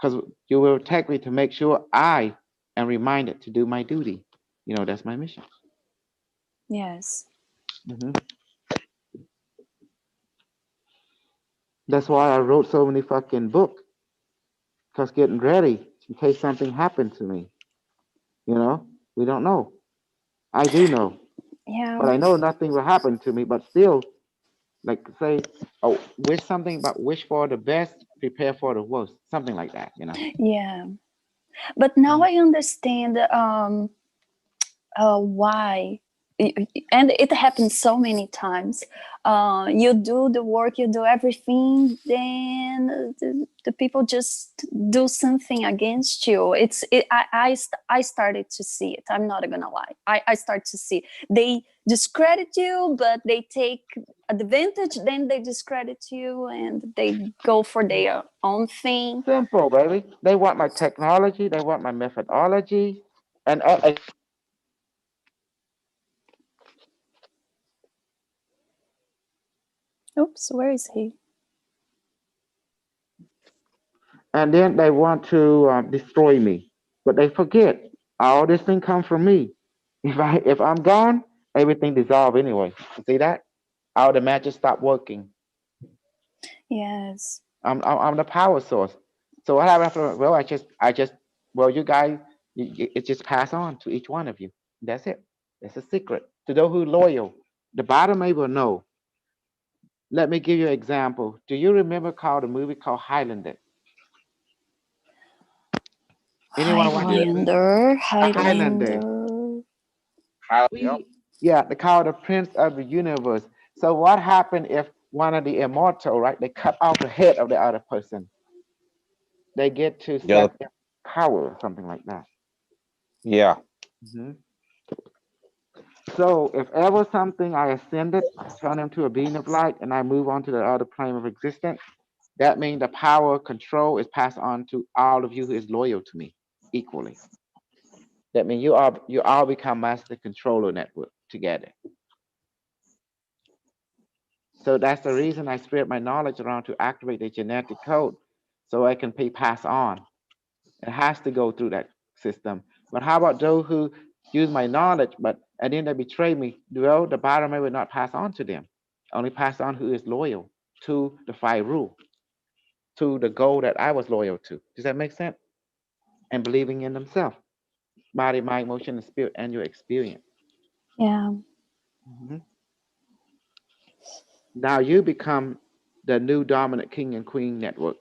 Because you will protect me to make sure I am reminded to do my duty. You know, that's my mission. Yes. Hmm. That's why I wrote so many fucking books. Because getting ready in case something happened to me. You know, we don't know. I do know. Yeah. But I know nothing will happen to me. But still, like say, oh, wish something, but wish for the best, prepare for the worst, something like that, you know. Yeah. But now Mhm. I understand why. And it happens so many times. You do the work, you do everything, then the people just do something against you. I started to see it. I'm not gonna lie. I start to see they discredit you, but they take advantage. Then they discredit you, and they go for their own thing. Simple, baby. They want my technology, they want my methodology, Oops, where is he? and then they want to destroy me. But they forget all this thing comes from me. If I'm gone, everything dissolve anyway. You see that? All the matches stop working. Yes. I'm the power source. So what happened after? Well, I just well, you guys, it just pass on to each one of you. That's it. It's a secret to those who loyal. The bottom may will know. Let me give you an example. Do you remember called a movie called Highlander? Anyone watch that movie? Highlander, Highlander. Highlander. Yep. We, yeah, they call the Prince of the Universe. So what happened if one of the immortal, right? They cut off the head of the other person. They get to Yeah. set their power or something like that. Yeah. Hmm. So if ever something I ascended, turn into a being of light, and I move on to the other plane of existence, that means the power control is passed on to all of you who is loyal to me equally. That means you all become master controller network together. So that's the reason I spread my knowledge around to activate the genetic code so I can be passed on. It has to go through that system. But how about those who use my knowledge, but and then they betray me? Well, the bottom will not pass on to them. Only pass on who is loyal to the five rule, to the goal that I was loyal to. Does that make sense? And believing in themselves, body, mind, emotion, and spirit, and your experience. Yeah. Mhm. Now you become the new dominant king and queen network.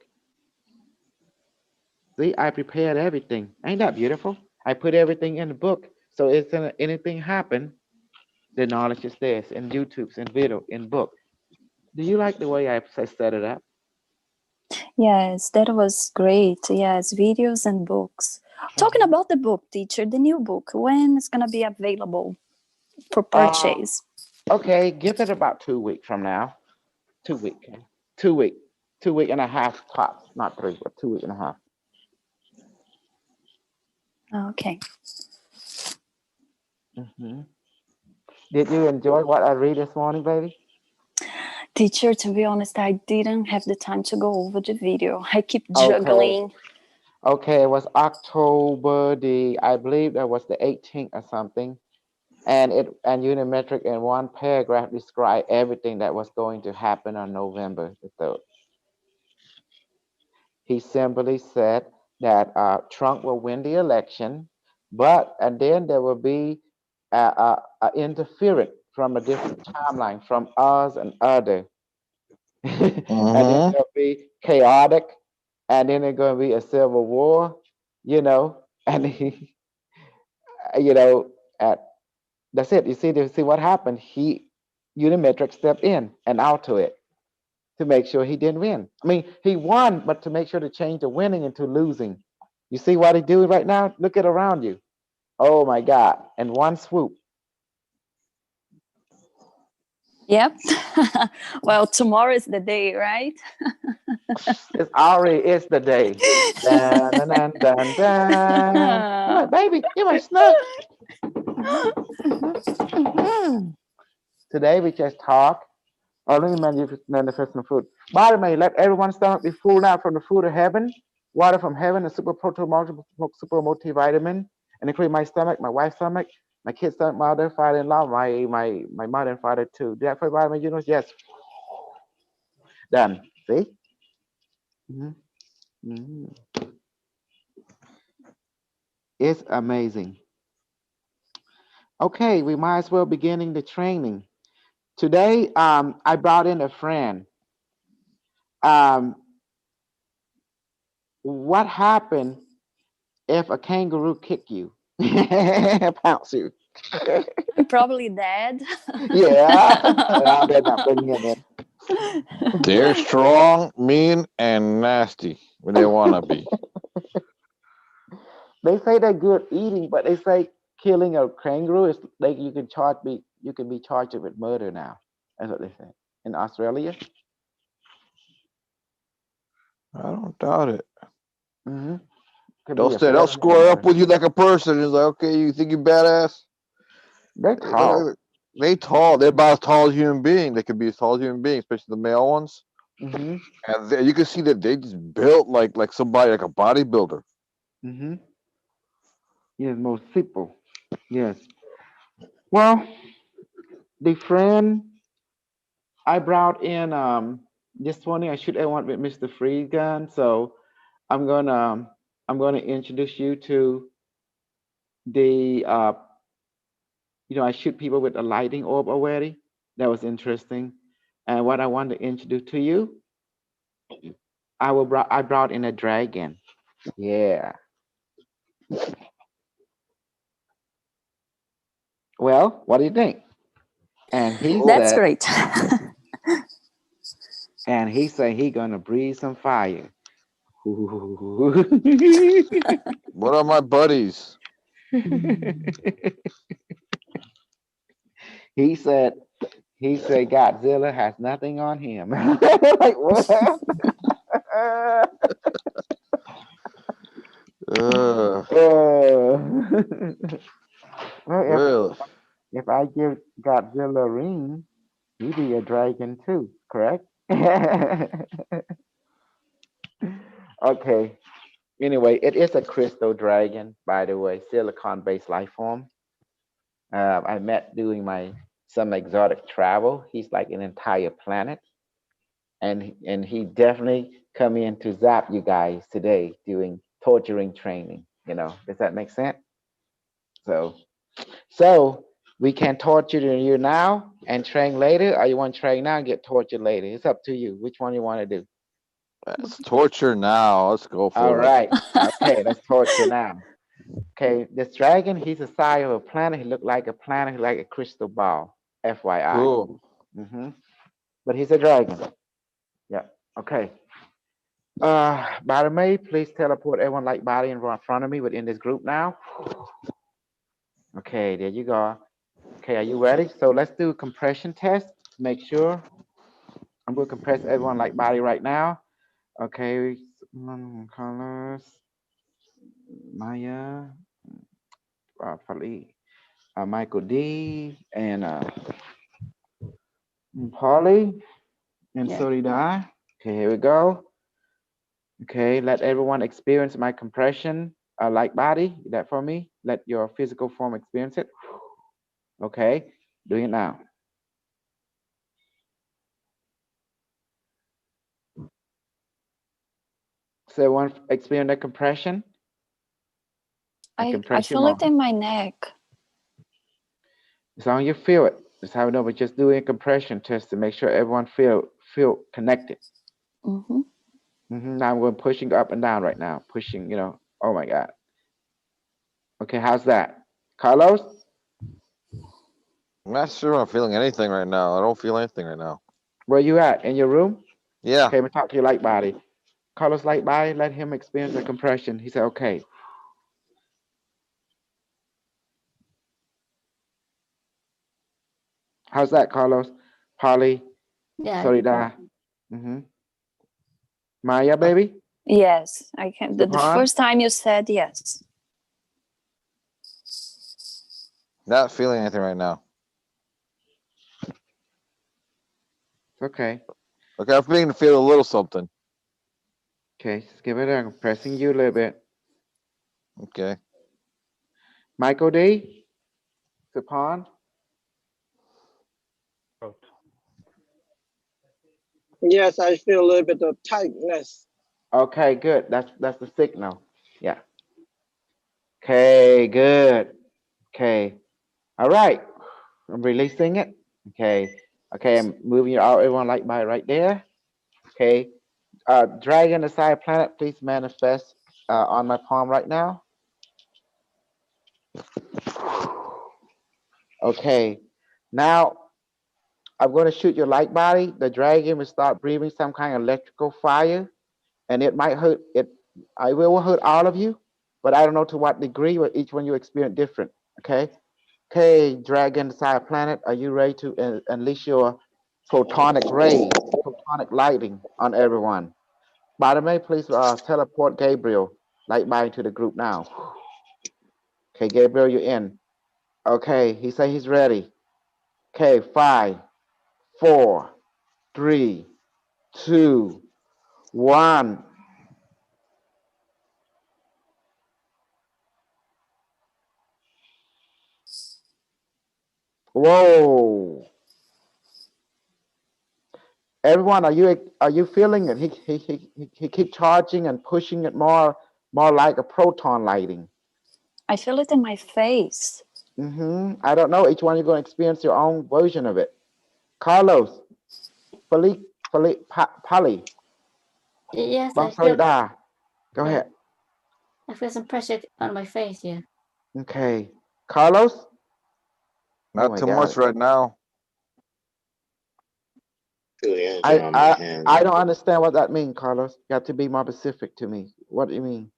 See, I prepared everything. Ain't that beautiful? I put everything in the book. So it's anything happen, the knowledge is there. It's in YouTube's, in video, in book. Do you like the way I set it up? Yes, that was great. Yes, videos and books. Talking Mhm. about the book, teacher, the new book, when it's gonna be available for Uh, purchase? okay, give it about 2 weeks from now. 2 week. 2 week. 2 week and a half tops. Not three, but 2 week and a half. Okay. Hmm. Did you enjoy what I read this morning, baby? Teacher, to be honest, I didn't have the time to go over the video. I keep Okay. juggling. Okay, it was October I believe that was the 18th or something. And Unimetric in one paragraph described everything that was going to happen on November the 3rd. He simply said that Trump will win the election, and then there will be interference from a different timeline from us and other, and then Mm-hmm. there'll be chaotic, and then there's going to be a civil war, and you know, at that's it. You see what happened? Unimetric stepped in and out to it to make sure he didn't win. I mean, he won, but to make sure to change the winning into losing. You see what he doing right now? Look at around you. Oh my God! In one swoop. Yep. Well, tomorrow is the day, right? It's already it's the day. Dun, dun, dun, dun, dun. You my baby. You my snuff. Today we just talk. Only manifesting food. By the way, let everyone's stomach be full now from the food of heaven. Water from heaven, the super proto super multivitamin, and including my stomach, my wife's stomach, my kid's stomach, mother, father-in-law, my mother and father too. Did I put vitamin universe? Yes. Done. See? Hmm. Hmm. It's amazing. Okay, we might as well beginning the training. Today, I brought in a friend. Um, what happened if a kangaroo kick you? Pounce you. Probably dead. Yeah, I better not bring him in. They're strong, mean, and nasty when they want to be. They say they're good eating, but they say killing a kangaroo is like you can be charged with murder now. That's what they say in Australia. I don't doubt it. Hmm. Could They'll be a say they'll felony or square up murder. with you like a person. It's like, okay, you think you badass? They're tall. They tall. They're about as tall as a human being. They could be as tall as a human being, especially the male ones. Hmm. And you can see that they just built like somebody like a bodybuilder. Hmm. Yes, most simple. Yes. Well, the friend I brought in this morning, I should have went with Mr. Freegun, so I'm gonna I'm gonna introduce you to the I shoot people with a lighting orb already. That was interesting. And what I want to introduce to you, I brought in a dragon. Yeah. Well, what do you think? And he Oh, That's said, great. And he say he gonna breathe some fire. What are my buddies? he said he said Godzilla has nothing on him. Like what? Uh, Well, really? if I give Godzilla a ring, he be a dragon too, correct? Okay. Anyway, it is a crystal dragon, by the way, silicon-based life form. I met doing my some exotic travel. He's like an entire planet, and he definitely come in to zap you guys today doing torturing training. You know, does that make sense? So, so we can torture you now and train later, or you want to train now and get tortured later. It's up to you. Which one you want to do? That's torture now. Let's go All for it. right. Okay, let's torture now. Okay, this dragon, he's the size of a planet. He looked like a planet, he like a crystal ball. FYI. Cool. But he's a dragon. Yeah. Okay. Body May, please teleport everyone like body in front of me within this group now. Okay, there you go. Okay, are you ready? So let's do a compression test. Make sure. I'm going to compress everyone like body right now. Okay, colors. Maya, Fali, Michael D, and Polly, and Yeah. so did I. Okay, here we go. Okay, let everyone experience my compression like body. That for me. Let your physical form experience it. Okay, doing it now. So everyone experience the compression. I Compression feel it more. in my neck. As long as you feel it, just how we know. But just doing a compression test to make sure everyone feel connected. Hmm. Now I'm going pushing up and down right now. Pushing, you know. Oh my God. Okay, how's that, Carlos? I'm not sure I'm feeling anything right now. I don't feel anything right now. Where you at? In your room? Yeah. Okay, we talk to your light body. Carlos light body. Let him experience the compression. He said, okay. How's that, Carlos? Polly, Yeah, Solida. Maya, baby. Yes, I can. The Stefan? first time you said yes. Not feeling anything right now. Okay. Okay, I'm beginning to feel a little something. Okay, just give it a compressing you a little bit. Okay. Michael D. Stefan. Yes, I feel a little bit of tightness. Okay, good. That's the signal. Yeah. Okay, good. Okay. All right. I'm releasing it. Okay. Okay, I'm moving you out, everyone like by right there. Okay. Dragon aside planet, please manifest on my palm right now. Okay. Now I'm going to shoot your light body. The dragon will start breathing some kind of electrical fire, and it might hurt it. I will hurt all of you, but I don't know to what degree. But each one you experience different. Okay. Okay, dragon side planet, are you ready to unleash your protonic ray, protonic lighting on everyone? By the way, please teleport Gabriel light body to the group now. Okay, Gabriel, you're in. Okay, he say he's ready. Okay, 5, 4, 3, 2, 1. Whoa! Everyone, are you feeling it? He keep charging and pushing it more like a proton lighting. I feel it in my face. I don't know. Each one you're going to experience your own version of it. Carlos, Polly, yes, Bang Solida. Go yeah. ahead. I feel some pressure on my face. Yeah. Okay. Carlos? Oh Not my too God. much right now. Feel the energy I on my I hands. I don't understand what that means, Carlos. You have to be more specific to me. What do you mean?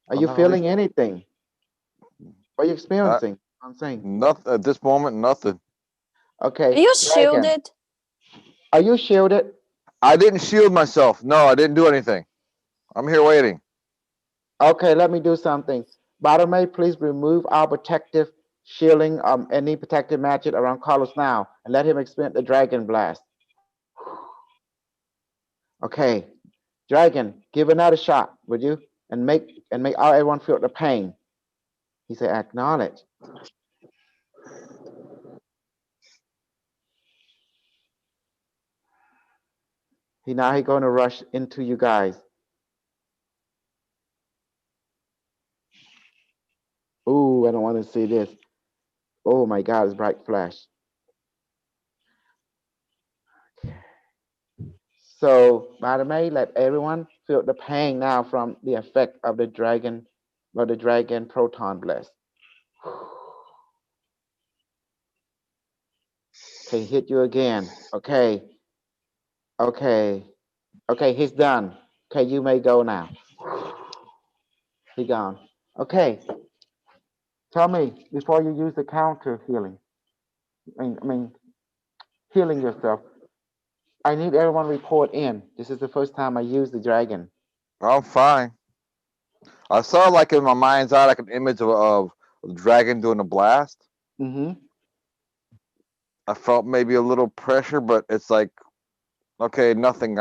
Are I'm you not really feeling anything? What are you uh, experiencing? I'm saying. nothing at this moment. Nothing. Are Okay, you Dragon, shielded? are you shielded? I didn't shield myself. No, I didn't do anything. I'm here waiting. Okay, let me do something. Bartolome, please remove our protective shielding, any protective magic around Carlos now, and let him experience the dragon blast. Okay, dragon, give another shot, would you? And make all everyone feel the pain. He said, acknowledge. He going to rush into you guys. Ooh, I don't want to see this. Oh my God, it's bright flash. So, Bartolome, let everyone feel the pain now from the effect of the dragon proton blast. Okay, hit you again. Okay, okay, okay, he's done. Okay, you may go now. He gone. Okay, tell me before you use the counter healing. I mean, healing yourself. I need everyone report in. This is the first time I use the dragon. I'm fine. I saw like in my mind's eye like an image of a dragon doing a blast. Mm-hmm. I felt maybe a little pressure, but it's like okay, nothing.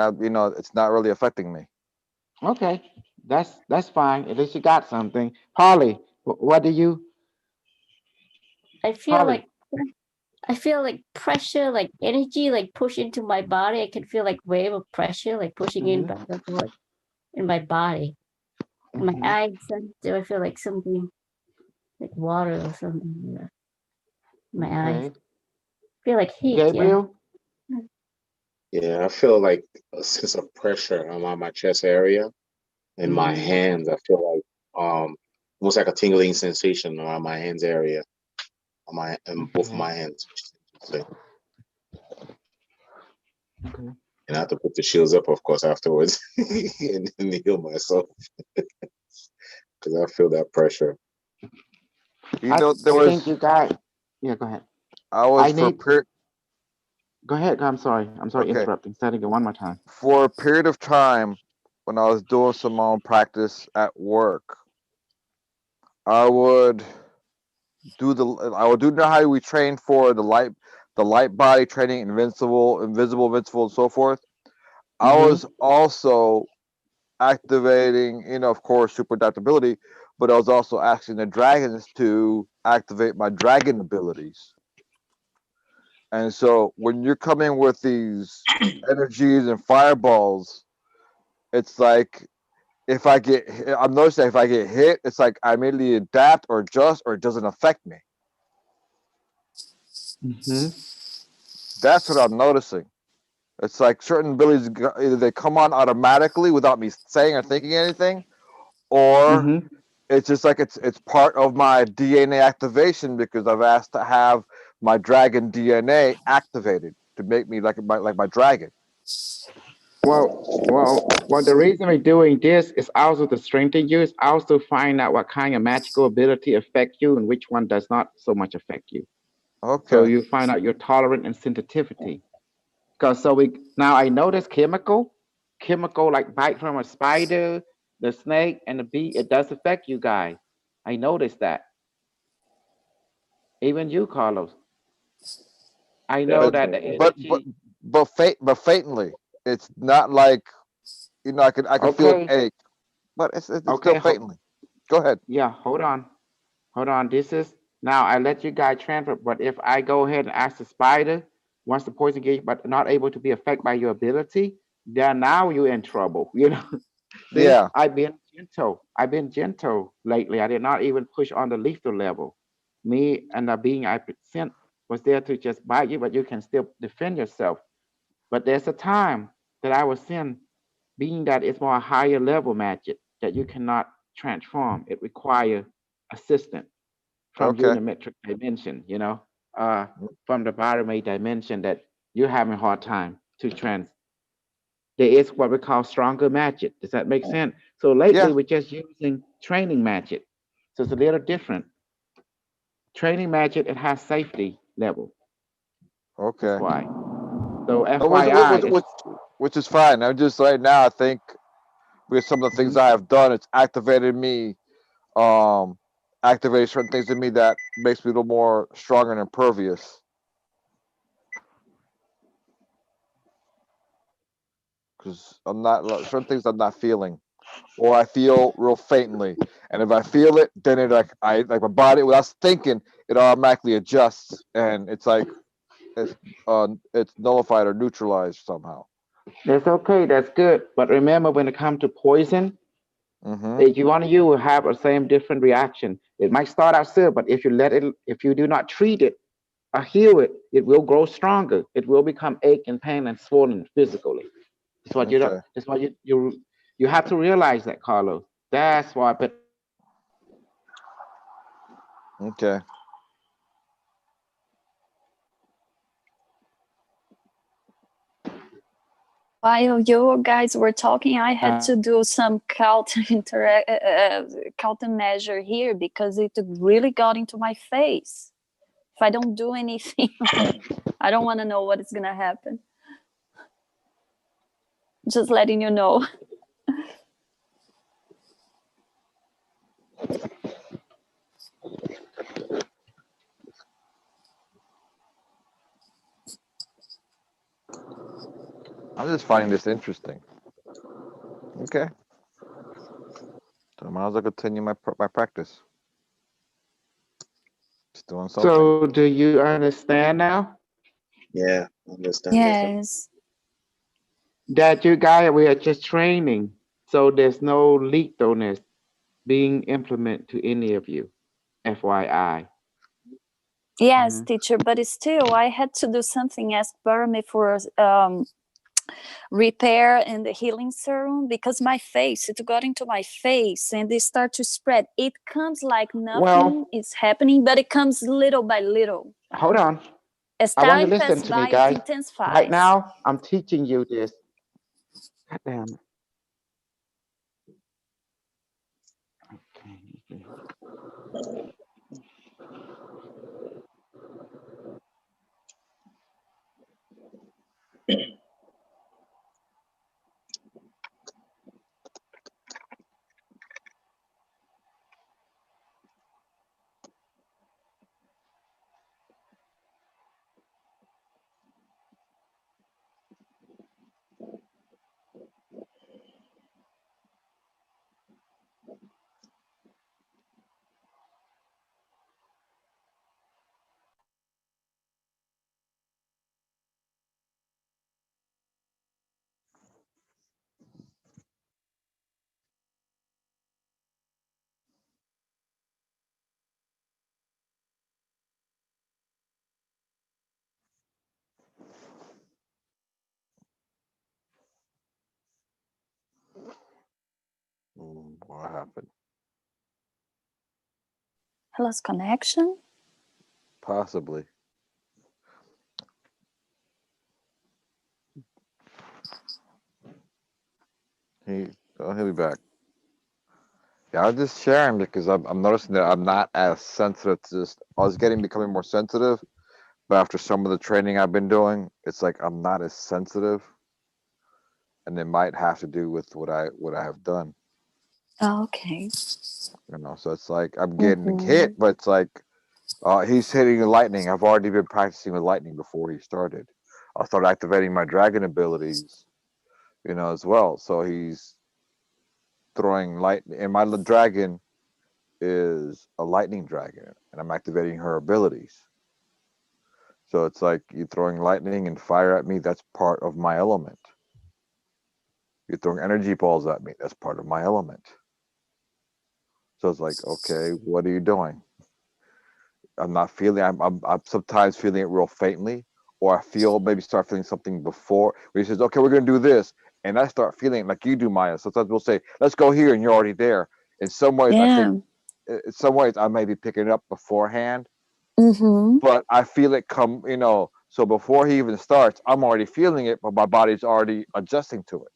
It's not really affecting me. Okay, that's fine. At least you got something. Polly, what do you, I feel Polly? like I feel like pressure, like energy, like push into my body. I can feel like wave of pressure, like pushing in Mm-hmm. back and forth in my body. In my Mm-hmm. eyes, do I feel like something like water or something in my eyes? Okay. Feel like heat, yeah. Gabriel? Yeah, I feel like a sense of pressure around my chest area. In my Mm-hmm. hands, I feel like almost like a tingling sensation around my hands area, on my and both of Okay. my hands, which is Okay. and I have to put the shields up, of course, afterwards, and heal myself because I feel that pressure. I There I think was you guys. Yeah, go ahead. I was I for a need. period. Go ahead. I'm sorry. I'm sorry Okay, interrupting. Say it again one more time. for a period of time when I was doing some own practice at work, I would I would do know how we train for the light body training, invincible, and so forth. I Mm-hmm. was also activating, of course, super adaptability, but I was also asking the dragons to activate my dragon abilities. And so when you're coming with these energies and fireballs, it's like I'm noticing if I get hit, it's like I immediately adapt or adjust or it doesn't affect me. Mm-hmm. That's what I'm noticing. It's like certain abilities either they come on automatically without me saying or thinking anything, or Mm-hmm. it's just like it's part of my DNA activation because I've asked to have my dragon DNA activated to make me like my dragon. Well. The reason we're doing this is also to strengthen you. Is also find out what kind of magical ability affect you and which one does not so much affect you. So Okay. you find out your tolerance and sensitivity. Because so we now I notice chemical like bite from a spider, the snake, and the bee. It does affect you guys. I noticed that. Even you, Carlos. I know But that the Definitely. but but energy. but fatently, it's not like I can feel an Okay, ache, but it's still okay, fatently. Go ahead. yeah. Hold on. This is now I let you guys transfer. But if I go ahead and ask the spider, once the poison gauge, but not able to be affected by your ability, then now you're in trouble. You know. See, Yeah. I've been gentle. I've been gentle lately. I did not even push on the lethal level. Me and the being I sent was there to just bite you, but you can still defend yourself. But there's a time that I was sent, being that it's more higher level magic that you cannot transform. It requires assistance from Okay. Unimetrix dimension, uh, from the Barame dimension that you're having a hard time. to trans. There is what we call stronger magic. Does that make sense? So lately Yeah. we're just using training magic. So it's a little different. Training magic, it has safety level. That's Okay. why. So Which, FYI, it's which is fine. I'm just right now. I think with some of the things mhm. I have done, it's activated me. Um, activated certain things in me that makes me a little more stronger and impervious. Because I'm not certain things I'm not feeling, or I feel real faintly. And if I feel it, then it like my body without thinking, it automatically adjusts, and it's nullified or neutralized somehow. That's okay. That's good. But remember, when it comes to poison, Mm-hmm. if you want to, you will have a same different reaction. It might start out silly, but if you do not treat it or heal it, it will grow stronger. It will become ache and pain and swollen physically. That's what you don't. Okay. That's why you have to realize that, Carlos. That's why. But Okay. While you guys were talking, I had to do some countermeasure here because it really got into my face. If I don't do anything, I don't want to know what is gonna happen. Just letting you know. I'm just finding this interesting. Okay. So I might as well continue my practice. Just doing something. so, do you understand now Yeah, I understand that. Yes. that you guys we are just training, so there's no lethalness being implemented to any of you. FYI. Yes, Mhm. teacher, but still, I had to do something. Ask Barame for repair and the healing serum because my face, it got into my face and they start to spread. It comes like nothing Well, is happening, but it comes little by little. hold on. As I want you time to listen passes to me, by, it guys. Right intensifies. now, I'm teaching you this. God damn it. Okay. What happened? I lost connection. Possibly. He, he'll be back. Yeah, I was just sharing because I'm noticing that I'm not as sensitive to this. I was becoming more sensitive, but after some of the training I've been doing, it's like I'm not as sensitive, and it might have to do with what I have done. Okay. So it's like I'm getting hit, Mm-hmm. but it's like he's hitting the lightning. I've already been practicing with lightning before he started. I'll start activating my dragon abilities, as well. So he's throwing light, and my dragon is a lightning dragon, and I'm activating her abilities. So it's like you throwing lightning and fire at me. That's part of my element. You're throwing energy balls at me. That's part of my element. So it's like, okay, what are you doing? I'm not feeling. I'm sometimes feeling it real faintly, or I feel maybe start feeling something before. Where he says, "Okay, we're gonna do this," and I start feeling it like you do, Maya. Sometimes we'll say, "Let's go here," and you're already there. In some ways, I think, Yeah. in some ways, I may be picking it up beforehand, Mm-hmm. but I feel it come. So So before he even starts, I'm already feeling it, but my body's already adjusting to it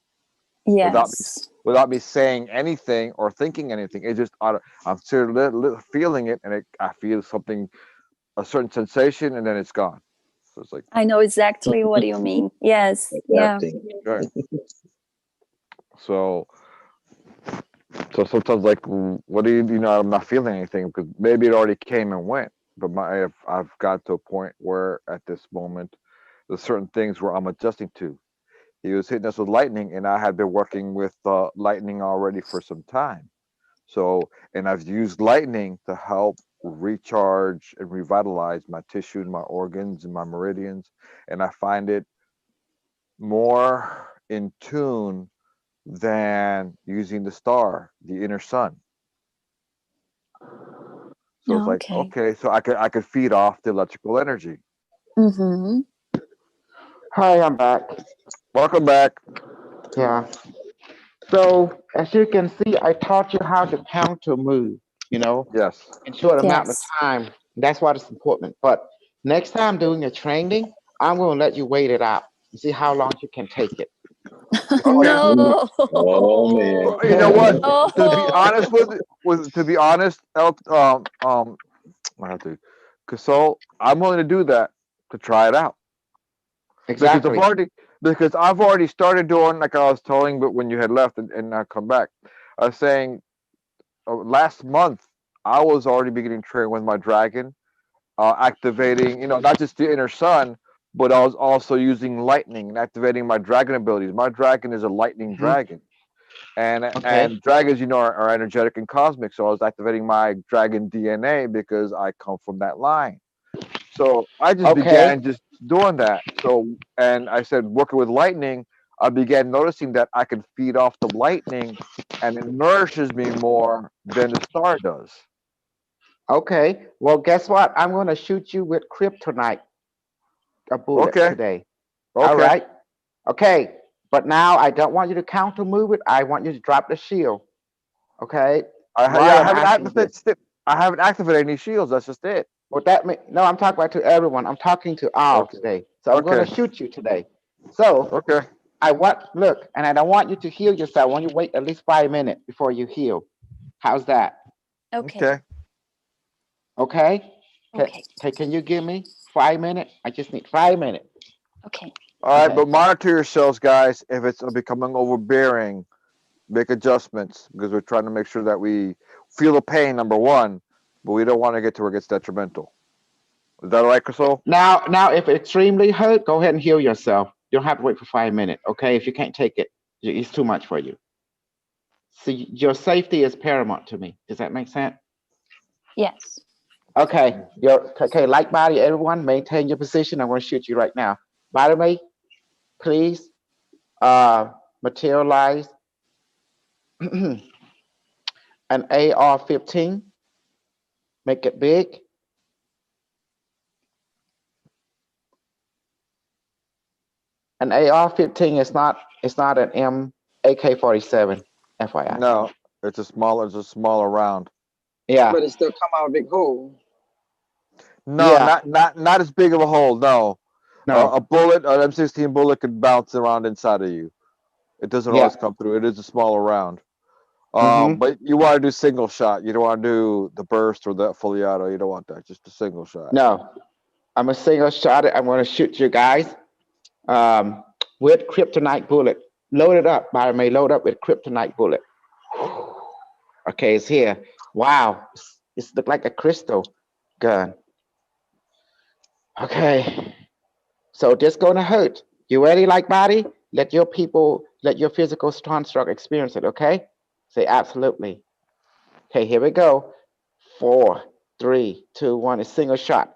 Yes. without me saying anything or thinking anything. It just I'm still feeling it, and I feel something, a certain sensation, and then it's gone. So it's like, I know exactly what you mean. Yes. Yeah. Adapting. okay. So sometimes, like, what do you know? I'm not feeling anything because maybe it already came and went. But I've got to a point where at this moment, there's certain things where I'm adjusting to. He was hitting us with lightning, and I had been working with lightning already for some time. So, and I've used lightning to help recharge and revitalize my tissue and my organs and my meridians. And I find it more in tune than using the star, the inner sun. So it's like, Okay. okay, so I could feed off the electrical energy. Mm-hmm. Hi, I'm back. Welcome back. Yeah. So as you can see, I taught you how to counter move, you know, Yes. in short amount of Yes. time. That's why it's important. But next time doing a training, I'm going to let you wait it out and see how long you can take it. Okay. No. Oh man. You know what? To be No. honest to be honest, I have to console. I'm willing to do that to try it out because Exactly. I've already started doing, like I was telling, but when you had left and I come back, I was saying last month I was already beginning training with my dragon, activating, not just the inner sun, but I was also using lightning and activating my dragon abilities. My dragon is a lightning Mhm. dragon. And Okay. dragons, are energetic and cosmic. So I was activating my dragon DNA because I come from that line. So I just Okay. began just doing that. So, and I said, working with lightning, I began noticing that I can feed off the lightning, and it nourishes me more than the star does. Okay. Well, guess what? I'm going to shoot you with kryptonite, a bullet Okay, today. All okay. right. Okay. But now I don't want you to counter move it. I want you to drop the shield. Okay. Yeah, Why I'm asking this? I haven't activated any shields. That's just it. What that mean? No, I'm talking about to everyone. I'm talking to all Okay, today. So I'm going to okay, shoot you today. So okay. look, and I don't want you to heal yourself. I want you to wait at least 5 minutes before you heal. How's that? Okay. Okay. Okay. Okay. Okay. Okay. Can you give me 5 minutes? I just need 5 minutes. Okay. All right, Okay. but monitor yourselves, guys. If it's becoming overbearing, make adjustments because we're trying to make sure that we feel the pain, number one, but we don't want to get to where it gets detrimental. Is that all right, Crystal? Now, if extremely hurt, go ahead and heal yourself. You don't have to wait for 5 minutes. Okay. If you can't take it, it's too much for you. See, your safety is paramount to me. Does that make sense? Yes. Okay. Okay. Like body, everyone, maintain your position. I'm going to shoot you right now. By the way, please materialize an AR-15. Make it big. An AR-15 is not. It's not an AK-47. FYI. No, it's a smaller round. Yeah. But it still come out a big hole. No, Yeah. not as big of a hole. No, No. a bullet, an M16 bullet could bounce around inside of you. It doesn't Yeah. always come through. It is a smaller round. Mm-hmm. But you want to do single shot. You don't want to do the burst or the fully auto. You don't want that. Just a single shot. No. I'm a single shot. I'm going to shoot you guys um, with kryptonite bullet. Load it up. By the way, load up with kryptonite bullet. Okay, it's here. Wow. It's look like a crystal gun. Okay. So this gonna hurt. You ready, like body? Let your people, let your physical construct experience it, okay? Say absolutely. Okay, here we go. 4, 3, 2, 1. A single shot.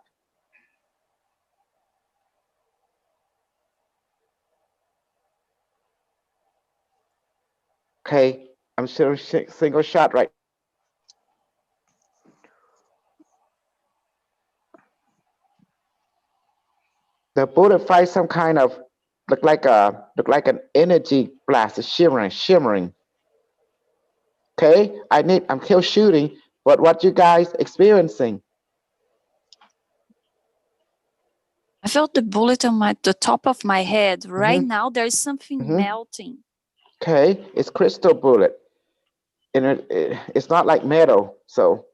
Okay, I'm shooting single shot right. The bullet finds some kind of look like an energy blast, it's shimmering. Okay, I'm still shooting, but what you guys experiencing? I felt the bullet on the top of my head. Right Mhm. now, there's something Mhm. melting. Okay, it's crystal bullet, and it's not like metal. So,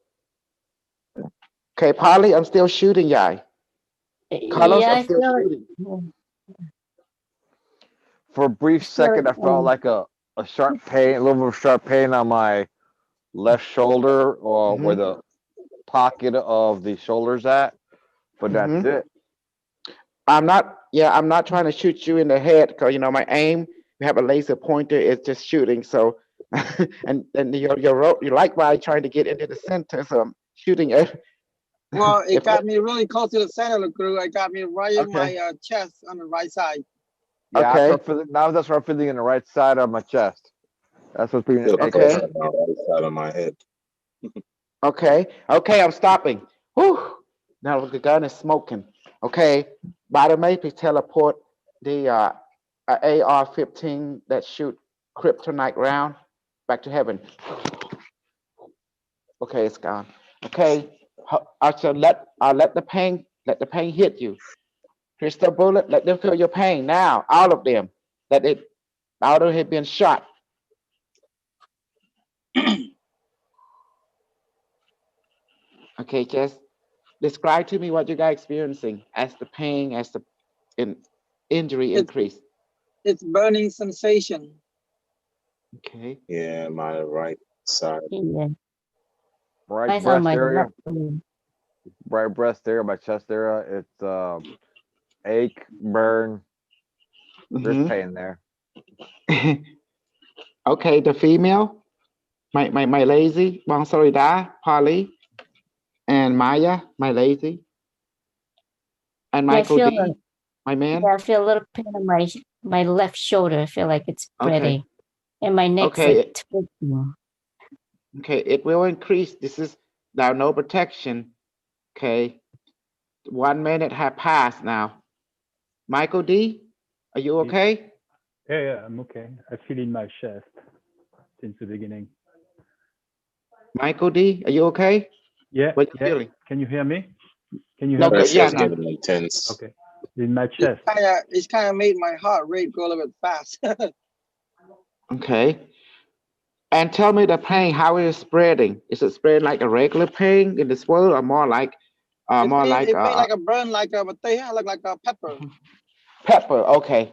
okay, Polly, I'm still shooting, yai. Carlos, Yeah, I'm I still feel shooting. For a brief second, I felt like a sharp pain, a little bit of sharp pain on my left shoulder, or where Mhm. the pocket of the shoulder's at. But that's Mhm. it. I'm not. Yeah, I'm not trying to shoot you in the head because my aim. You have a laser pointer. It's just shooting. So, and you're likewise trying to get into the center. So I'm shooting at. Well, it If got me really close to the center of the crew. It got me right in okay, my chest on the right side. Yeah, okay, now that's what I'm feeling in the right side of my chest. That's what's being Feel okay, pressure on the right side of my head. okay. I'm stopping. Whew. Now the gun is smoking. Okay, by the way, please teleport the AR-15 that shoot kryptonite round back to heaven. Okay, it's gone. Okay, I'll let the pain hit you. Crystal bullet, let them feel your pain now. All of them. Let it. All of them have been shot. Okay, just describe to me what you guys experiencing as the pain, as the in, injury It's increase. it's burning sensation. Okay. Yeah, my right side. yeah, right mine's on breast my area, left. right breast area, my chest area. It's ache, burn. There's Mm-hmm. pain there. Okay, the female, my lazy, Bonsorida, Polly, and Maya, my lazy, and Yeah, Michael D, my man. I feel a little pain on my left shoulder. I feel like it's Okay, spreading, and my neck's like okay, twisting. okay. It will increase. This is now no protection. Okay, 1 minute have passed now. Michael D, are you Yeah, okay? yeah, I'm okay. I feel in my chest since the beginning. Michael D, are you okay? Yeah, What you yeah. feeling? Can you hear me? Can you hear No, me? good. Pressure Yeah, is no. getting intense. Okay. In my chest. It's kind of made my heart rate go a little bit fast. Okay. And tell me the pain, how it is spreading. Is it spreading like a regular pain in the swirl, or more like It made like a burn, like a but they look like a pepper. pepper? Okay.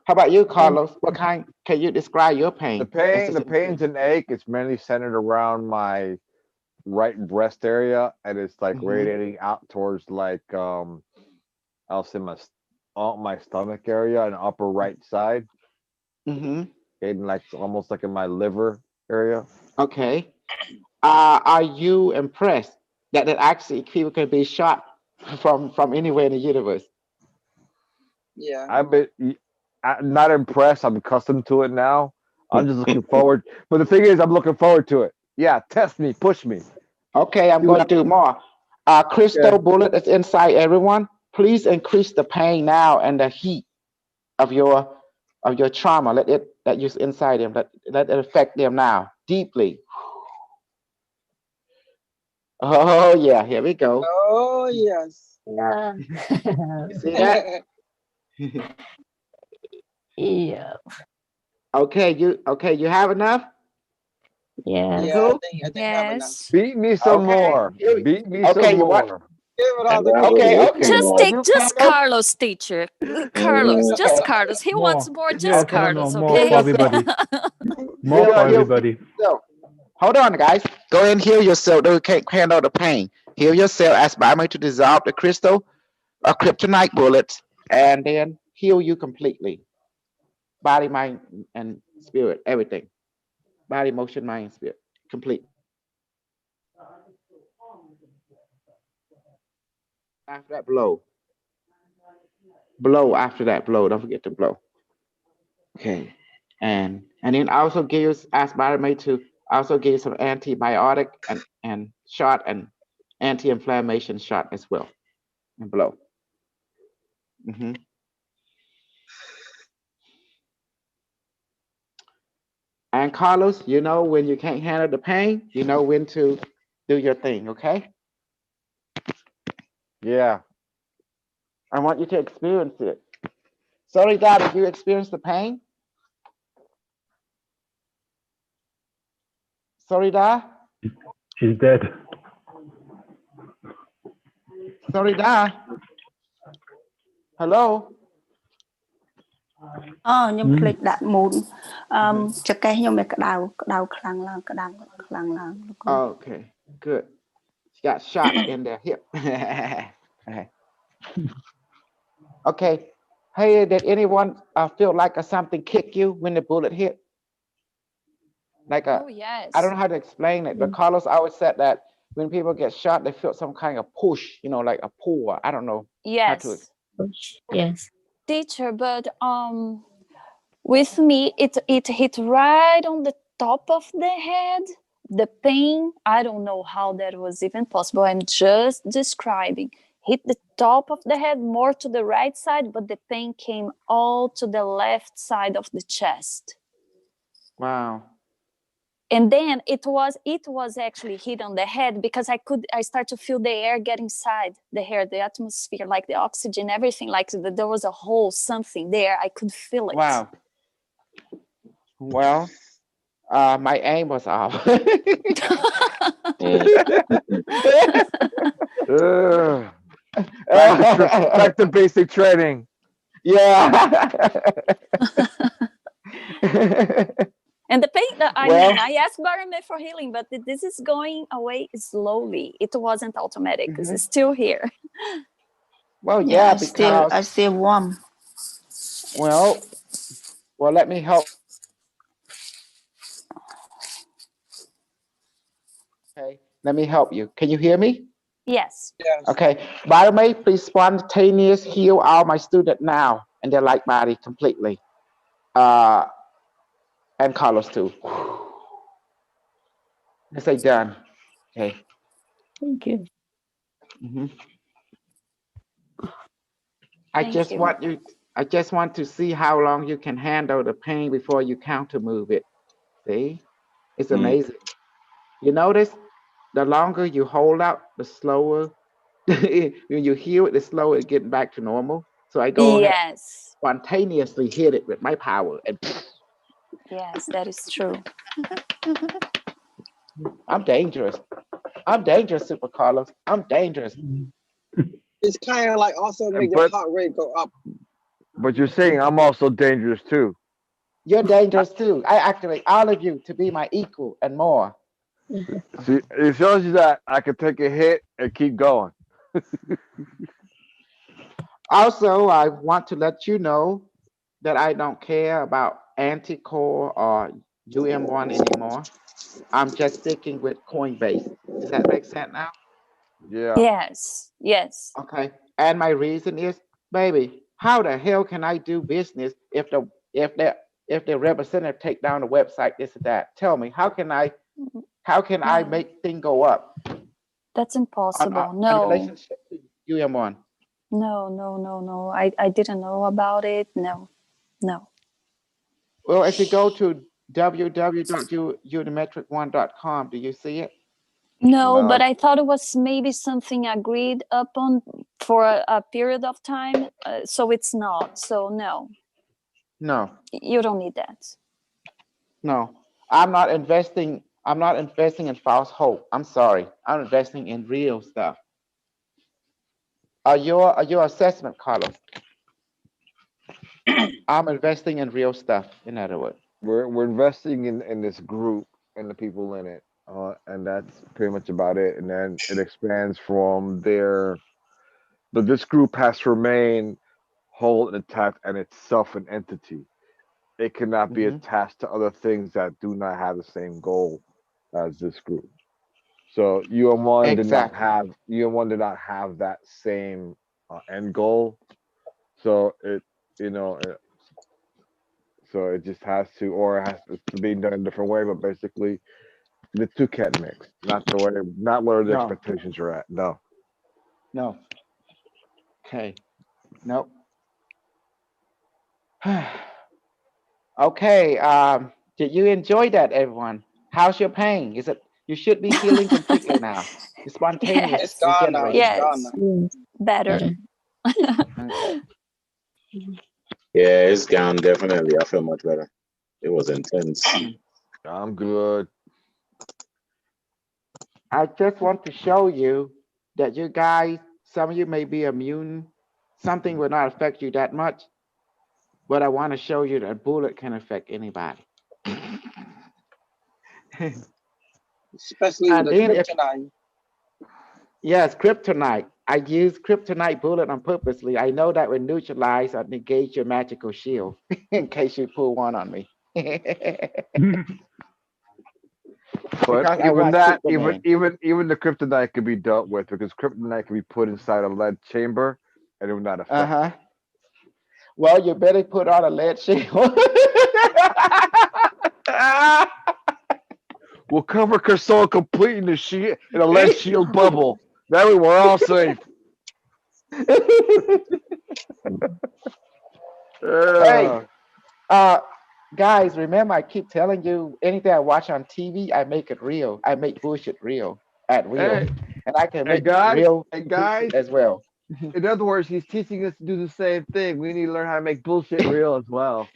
How about you, And Carlos? What kind? Can you describe your The pain? As pain, it's the pains increased. and ache is mainly centered around my right breast area, and it's like Mm-hmm. radiating out towards like I'll say my stomach area and upper right side, Mm-hmm. and like almost like in my liver area. Okay. Are you impressed that actually people can be shot from anywhere in the universe? Yeah. I'm not impressed. I'm accustomed to it now. I'm just looking forward. But the thing is, I'm looking forward to it. Yeah, test me, push me. Okay, I'm See going what to do more. okay. Crystal bullet is inside everyone. Please increase the pain now and the heat of your trauma. Let it that you inside them. Let it affect them now deeply. Oh yeah, here we go. Oh yes. yeah, You see that? yeah, Okay, you have enough? You yes. Yeah, cool? I think I have enough. Yes. Beat me some Okay. more. Beat me some Okay, you what? more. Give it all to me. Okay, Congratulations. okay. Just How about take you, just Carlos? Carlos, teacher. Carlos, Mm, just Okay. Carlos. He wants More. more, just Yes, no, Okay. no, Carlos, more Heal for okay? yourself. everybody. More Heal for heal everybody. yourself. Hold on, guys. Go ahead and heal yourself. Though you can't handle the pain. Heal yourself. Ask Bama to dissolve the crystal or kryptonite bullets, and then heal you completely. Body, mind, and spirit. Everything. Body, motion, mind, and spirit. Complete. After that, blow. Blow after that. Blow. Don't forget to blow. Okay. And then also ask Body to also give you some antibiotic and shot and anti-inflammation shot as well. And blow. Hmm. And Carlos, you know when you can't handle the pain, you know when to do your thing, okay? Yeah. I want you to experience it. Sorry, Dad, did you experience the pain? Sorry, Dad. He's dead. Sorry, Dad. Hello. ខ្ញុំភ្លេចដាក់មូនចកេះខ្ញុំវាក្តៅខ្លាំងឡើងក្តៅខ្លាំងឡើងលោកគ្រូ Okay, good. She got shot in the hip. Okay. Hey, did anyone feel like something kick you when the bullet hit? Like Oh yes. I don't know how to explain it, but Carlos always said that when people get shot, they feel some kind of push, like a pull. I don't know how to. Yes. Teacher, but with me it hit right on the top of the head. The pain, I don't know how that was even possible. I'm just describing. Hit the top of the head, more to the right side, but the pain came all to the left side of the chest. Wow. And then it was actually hit on the head because I start to feel the air get inside the hair, the atmosphere, like the oxygen, everything, like there was a hole, something there. I could feel it. Wow. Well, my aim was off. Back to basic training. Yeah. And the pain, I asked Barame for healing, but this is going away slowly. It wasn't automatic because it's still here. Well, yeah, because I still warm. Well, let me help. Okay, let me help you. Can you hear me? Yes. Okay. Barame, please spontaneous heal all my students now and their light body completely. And Carlos too. Let's say done. Okay. Thank you. I just want to see how long you can handle the pain before you counter move it. See? It's amazing. You notice the longer you hold out, the slower when you heal it, the slower it getting back to normal. So I go ahead spontaneously hit it with my power and yes, that is true. I'm dangerous. Super Carlos. I'm dangerous. It's kind of like also make your heart rate go up. But you're saying I'm also dangerous too. You're dangerous too. I activate all of you to be my equal and more. See, it shows you that I can take a hit and keep going. Also, I want to let you know that I don't care about anti-core or UM1 anymore. I'm just sticking with Coinbase. Does that make sense now? Yeah. Yes. Okay. And my reason is, baby, how the hell can I do business if the representative take down the website, this or that? Tell me, how can I make thing go up? That's impossible. No. In relationship to UM1. No. I didn't know about it. No. Well, if you go to www.unimetrix1.com, do you see it? No, but I thought it was maybe something agreed upon for a period of time. So it's not. So no. No. You don't need that. No. I'm not investing in false hope. I'm sorry. I'm investing in real stuff. Your assessment, Carlos. I'm investing in real stuff, in other words. We're investing in this group and the people in it. And that's pretty much about it. And then it expands from there. But this group has to remain whole and intact and itself an entity. It cannot be attached to other things that do not have the same goal as this group. So UM1 did not have that same end goal. So it so it just has to, or it has to be done a different way. But basically, the two can't mix. Not where the expectations are at. No. Okay. Nope. Okay. Did you enjoy that, everyone? How's your pain? Is it? You should be healing completely now. It's spontaneous. It's gone now. Yes. Better. Okay. Yeah, it's gone definitely. I feel much better. It was intense. I'm good. I just want to show you that you guys, some of you may be immune. Something will not affect you that much, but I want to show you that a bullet can affect anybody. Especially with And the then if kryptonite. yes, kryptonite. I use kryptonite bullet on purposely. I know that will neutralize or negate your magical shield in case you pull one on me. But Because I even want that, Superman. even the kryptonite can be dealt with because kryptonite can be put inside a lead chamber and it will not affect. Uh-huh. Well, you better put on a lead shield. We'll cover Kersol complete in a lead shield bubble. That way we're all safe. Hey, guys, remember I keep telling you anything I watch on TV, I make it real. I make bullshit real at real. Hey, And I can hey make guys, real hey bullshit guys. as well. In other words, he's teaching us to do the same thing. We need to learn how to make bullshit real as well.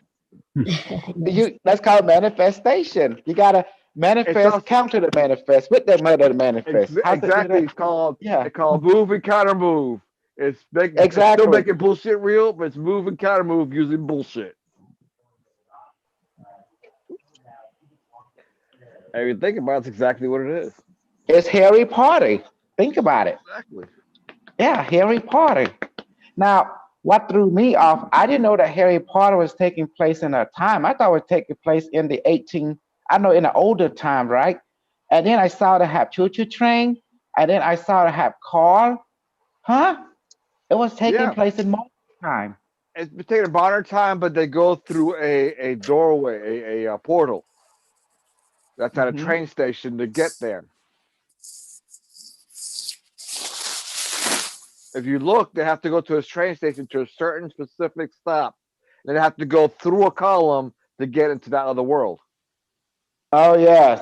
That's called manifestation. You gotta It's manifest, also counter the manifest with the mother manifest. How's it do exactly. that? Yeah, It's called move and counter move. It's still exactly. making bullshit real, but it's move and counter move using bullshit. And you think about it, it's exactly what it is. It's Harry Potter. Think about it. Exactly. Yeah, Harry Potter. Now, what threw me off, I didn't know that Harry Potter was taking place in a time. I thought it was taking place in the 18, I know in the older time, right? And then I saw they have choo-choo train, and then I saw they have car. Huh? It was taking Yeah. place in modern time. It's taking a modern time, but they go through a doorway, a portal. That's at a Hmm. train station to get there. If you look, they have to go to a train station to a certain specific stop. And they have to go through a column to get into that other world. Oh, yes.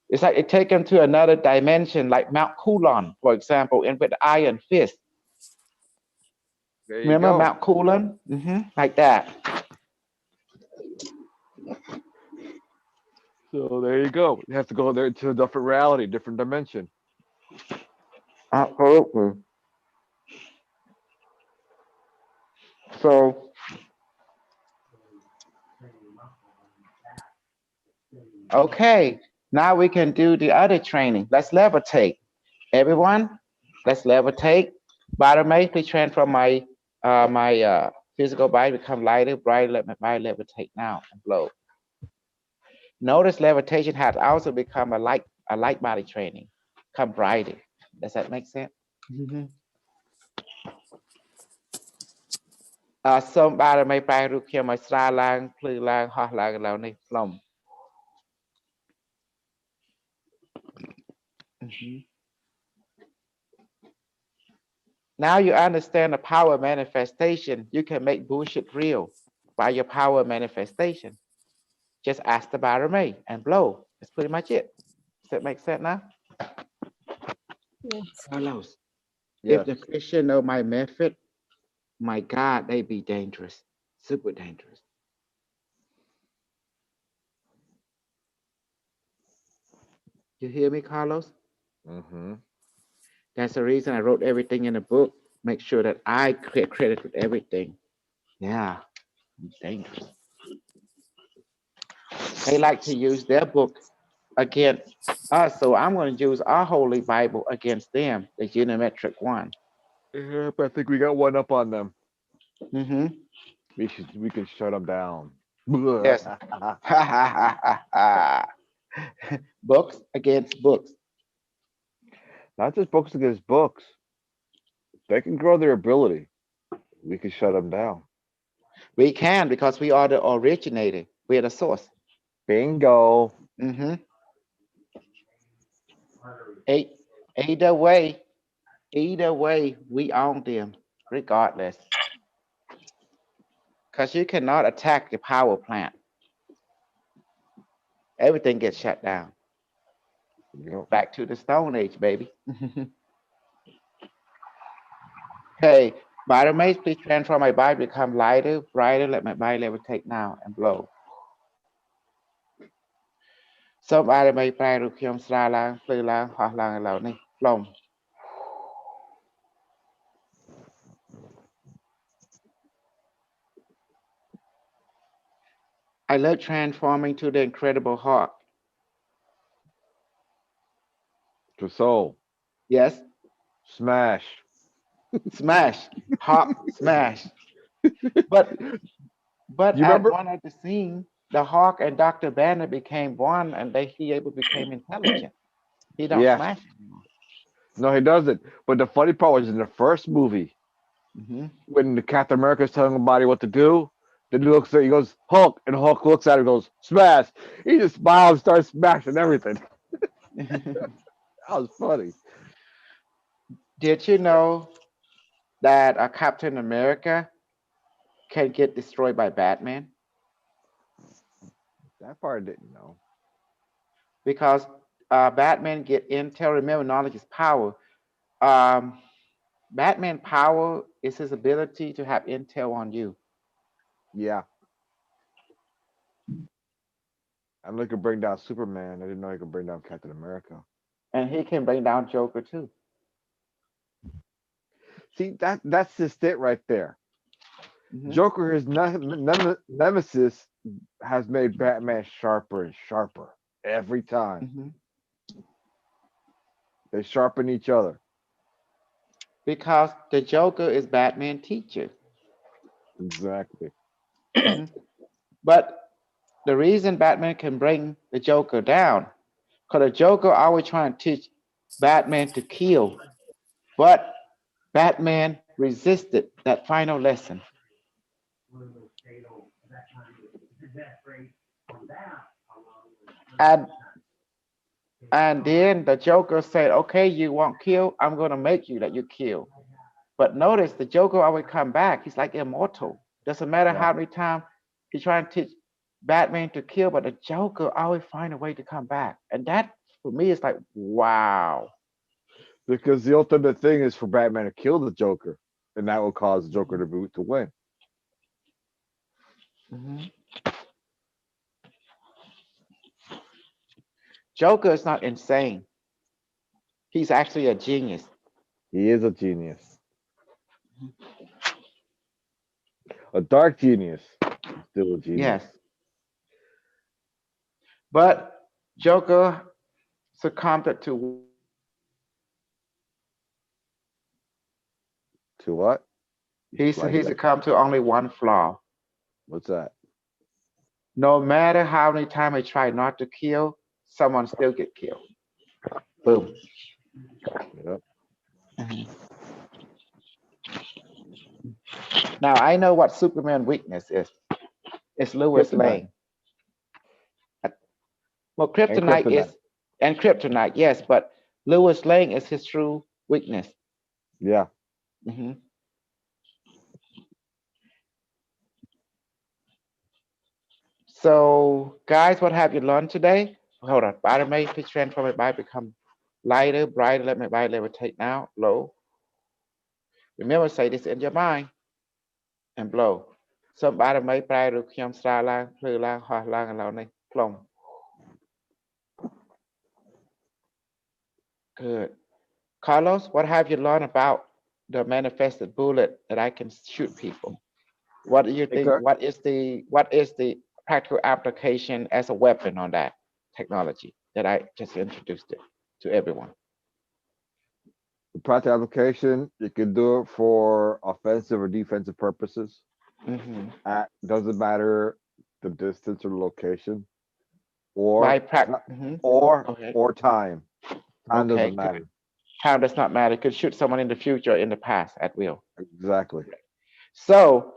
It's like it take them to another dimension, like Mount Coulon, for example, and with the Iron Fist. There you Remember go. Mount Coulon? Like that. So there you go. You have to go there to a different reality, different dimension. Absolutely. So, okay, now we can do the other training. Let's levitate. Everyone, let's levitate. Bottom may please transform my physical body become lighter, brighter. Let my body levitate now and blow. Notice levitation has also become a light body training. Come brighter. Does that make sense? Some បារមីប្រែរូបខ្ញុំឲ្យស្រាលឡើងភ្លឺឡើងហោះឡើងឡើងនេះផ្លុំ Now you understand the power of manifestation. You can make bullshit real by your power of manifestation. Just ask the Barame and blow. That's pretty much it. Does that make sense now? Yes. Carlos, Yes. if the Christian know my method, my God, they be dangerous. Super dangerous. You hear me, Carlos? That's the reason I wrote everything in the book. Make sure that I get credit with everything. Yeah, it's dangerous. They like to use their book against us, so I'm going to use our Holy Bible against them, the Unimetrix one. Yeah, but I think we got one up on them. Mm-hmm. We can shut them down. Yes. Books against books. Not just books against books. They can grow their ability. We can shut them down. We can because we are the originator. We are the source. Bingo. Mm-hmm. Either way, we own them, regardless. Because you cannot attack the power plant. Everything gets shut down. Yep. Back to the Stone Age, baby. Hey, Bottom maze, please transform my body, become lighter, brighter. Let my body levitate now and blow. សូមបារមីប្រែរូបខ្ញុំស្រាលឡើងភ្លឺឡើងហោះឡើងឥឡូវនេះផ្លុំ I love transforming to the incredible hawk. To soul. Yes, Smash. smash, hawk, smash. But You at remember? one of the scene, the hawk and Dr. Banner became one, and he became intelligent. He don't Yeah. smash anymore. No, he doesn't. But the funny part was in the first movie, when the Captain America is telling somebody what to do, then he looks at, he goes, Hulk, and Hulk looks at him and goes, smash. He just smiles and starts smashing everything. That was funny. Did you know that a Captain America can get destroyed by Batman? That part I didn't know. Because Batman get intel. Remember, knowledge is power. Batman power is his ability to have intel on you. Yeah. I know he could bring down Superman. I didn't know he could bring down Captain America. And he can bring down Joker too. See, that's just it right there. Joker, his nemesis, has made Batman sharper and sharper every time. They sharpen each other. Because the Joker is Batman's teacher. Exactly. But the reason Batman can bring the Joker down, because the Joker always trying to teach Batman to kill, but Batman resisted that final lesson. And then the Joker said, okay, you won't kill, I'm going to make you that you kill. But notice the Joker always come back. He's like immortal. Doesn't matter how many times he's trying to teach Batman to kill, but the Joker always find a way to come back. And that, for me, is like, wow. Because the ultimate thing is for Batman to kill the Joker, and that will cause the Joker to win. Joker is not insane. He's actually a genius. He is a genius. A dark genius. Still a genius. Yes. But Joker succumbed to what? He succumbed to only one flaw. What's that? No matter how many times he tried not to kill, someone still get killed. Boom. Yep. Now I know what Superman's weakness is. It's Lois Lane. Well, kryptonite is and kryptonite, yes, but Lois Lane is his true weakness. Yeah. So, guys, what have you learned today? Hold on. Body may please transform my body, become lighter, brighter. Let my body levitate now. Low. Remember, say this in your mind and blow. Somebody may pray to Kim Stra Lang, Plu Lang, Ha Lang, and Lao Plum. Good. Carlos, what have you learned about the manifested bullet that I can shoot people? What do you think? What is the practical application as a weapon on that technology that I just introduced it to everyone? The practical application, you can do it for offensive or defensive purposes. Doesn't matter the distance or the location, or time. Time doesn't matter. Time does not matter. You could shoot someone in the future or in the past at will. Exactly. So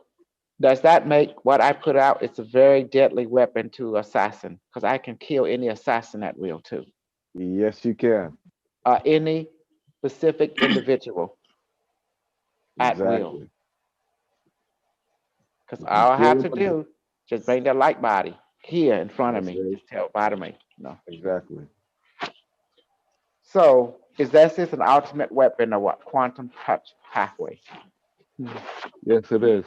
does that make what I put out? It's a very deadly weapon to assassin, because I can kill any assassin at will too. Yes, you can. Any specific individual at will. Because all I have to do just bring their light body here in front of me. Just tell bottom me. No. Exactly. So is this an ultimate weapon or what? Quantum touch pathway. Yes, it is.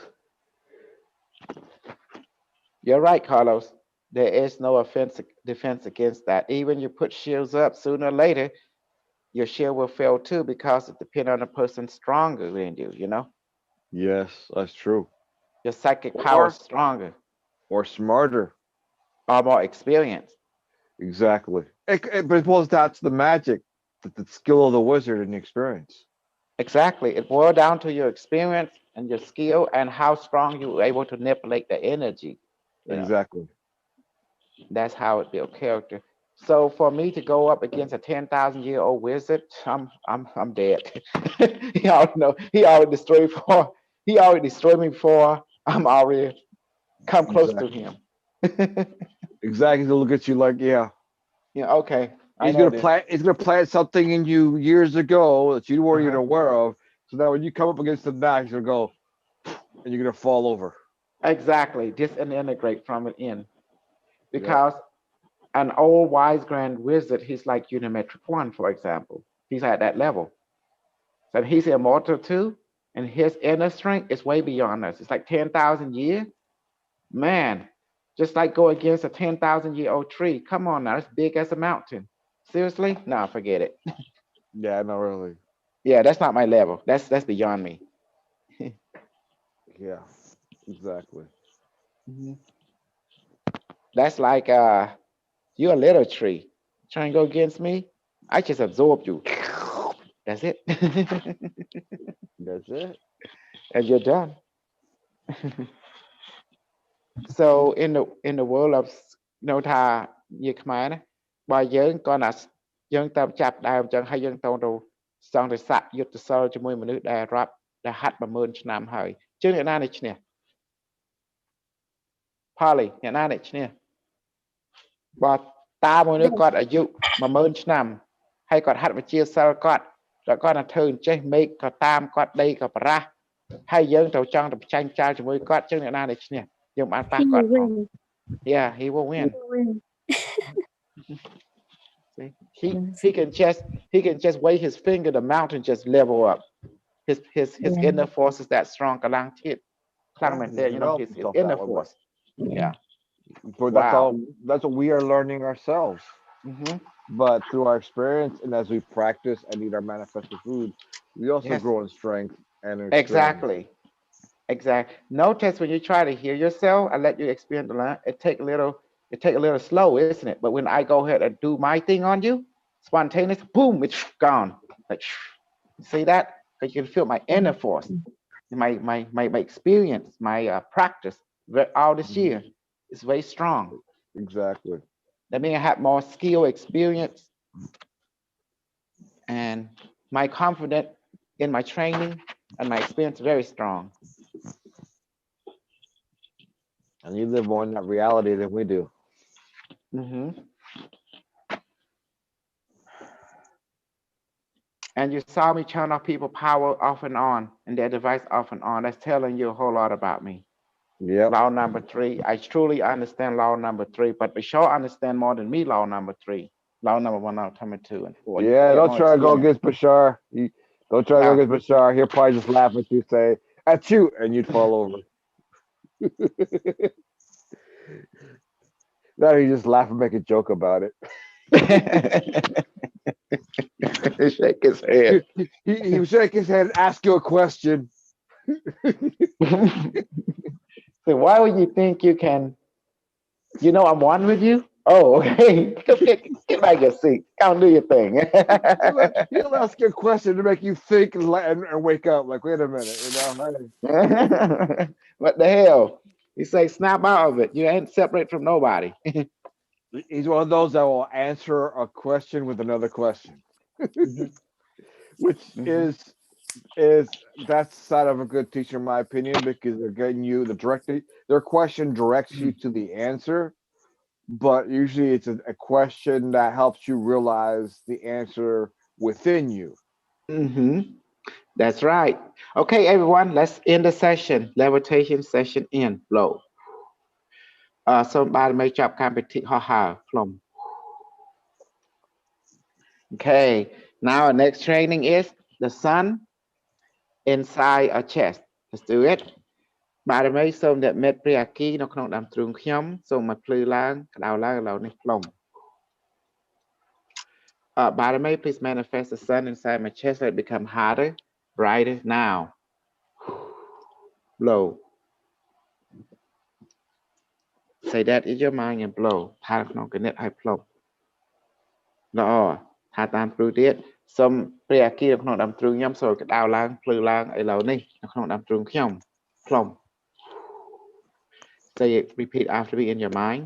You're right, Carlos. There is no defense against that. Even you put shields up, sooner or later, your shield will fail too because it depends on the person stronger than you, you know? Yes, that's true. Your psychic power is Or stronger smarter. or more experienced. Exactly. But it boils down to the magic, the skill of the wizard and the experience. Exactly. It boils down to your experience and your skill and how strong you were able to manipulate the energy. You know, Exactly. that's how it builds character. So for me to go up against a 10,000-year-old wizard, I'm dead. He already know. He already destroyed me before I'm already come close to Exactly. him. Exactly. He'll look at you like, yeah. Yeah, okay. I know this. He's gonna plant something in you years ago that you weren't even Uh-huh. aware of. So that when you come up against the back, he's gonna go and you're gonna fall over. Exactly. Disintegrate from within. Yeah. Because an old wise grand wizard, he's like Unimetrix 1, for example. He's at that level. So he's immortal too, and his inner strength is way beyond us. It's like 10,000 years. Man, just like go against a 10,000-year-old tree. Come on now, it's big as a mountain. Seriously? No, forget it. Yeah, not really. Yeah, that's not my level. That's beyond me. Yeah. Exactly. Mhm. That's like you're a little tree. Trying to go against me? I just absorb you. That's it. That's it. And you're done. So in the world of នៅថានិយាយខ្មែរណាបើយើងគាត់ណាយើងតាមចាប់ដើមអញ្ចឹងហើយយើងទៅសង្ឃទៅសាក់យុទ្ធសិលជាមួយមនុស្សដែលរាប់ដែលហាត់10000ឆ្នាំហើយជឿអ្នកណានេះឈ្នះ Polly អ្នកណានេះឈ្នះបើតាមួយនេះគាត់អាយុ10000ឆ្នាំហើយគាត់ហាត់វិជាសិលគាត់តែគាត់ណាធ្វើអញ្ចេះមេឃក៏តាមគាត់ដីក៏ប្រះហើយយើងទៅចង់ទៅចាញ់ចាលជាមួយគាត់ជឿអ្នកណានេះឈ្នះយើងបានប៉ះ He គាត់ will ផង win. Yeah, he will He win. will win. See? Yes. He can just wave his finger, the mountain just level up. His Yeah. inner force is that strong. កម្លាំងធាតុខ្លាំងមែនទែន you know, his Himself inner that way. force. Yeah. But that's Wow. all. That's what we are learning ourselves. Mm-hmm. But through our experience and as we practice and eat our manifested food, we also Yes. grow in strength and in experience. Exactly. Notice when you try to hear yourself, I let you experience the line. It take a little slow, isn't it? But when I go ahead and do my thing on you, spontaneous, boom, it's gone. Like, see that? Because you can feel my inner force, my experience, my practice all this year is very strong. Exactly. That means I have more skill, experience, and my confidence in my training and my experience very strong. And you live more in that reality than we do. Mm-hmm. And you saw me turn off people power off and on and their device off and on. That's telling you a whole lot about me. Yep. Law number 3. I truly understand law number 3, but we sure understand more than me law number 3. Law number 1, law number 2, and 4. Yeah, don't try to go against Bashar. Don't try to go against Bashar. He'll probably just laugh at you, say, "At you," and you'd fall over. Now he just laugh and make a joke about it. Shake his head. He would shake his head and ask you a question. So why would you think you can, you know, I'm one with you? Oh, okay. Get back your seat. Go and do your thing. He'll ask you a question to make you think and wake up. Like, wait a minute, you know? What the hell? He say, snap out of it. You ain't separate from nobody. He's one of those that will answer a question with another question, which is that's the side of a good teacher, in my opinion, because they're getting you their question directs you to the answer, but usually it's a question that helps you realize the answer within you. Mm-hmm. That's right. Okay, everyone, let's end the session. Levitation session in. Blow. សូមបានមេចាប់កម្មវិធីហោះហើរខ្លុំ Okay, now our next training is the sun inside a chest. let's do it បាទរមីសូមអ្នកមិត្តព្រះអាគីនៅក្នុងដើមទ្រូងខ្ញុំសូមមកភ្លឺឡើងក្តៅឡើងឥឡូវនេះផ្លុំ Barame, please manifest the sun inside my chest. Let it become hotter, brighter now. Blow. Say that in your mind and blow. ថាក្នុងគណិតឲ្យផ្លុំល្អថាតាមព្រោះទៀតសូមព្រះអាគីនៅក្នុងដើមទ្រូងខ្ញុំសូមក្តៅឡើងភ្លឺឡើងឥឡូវនេះនៅក្នុងដើមទ្រូងខ្ញុំផ្លុំ Say it, repeat after me in your mind.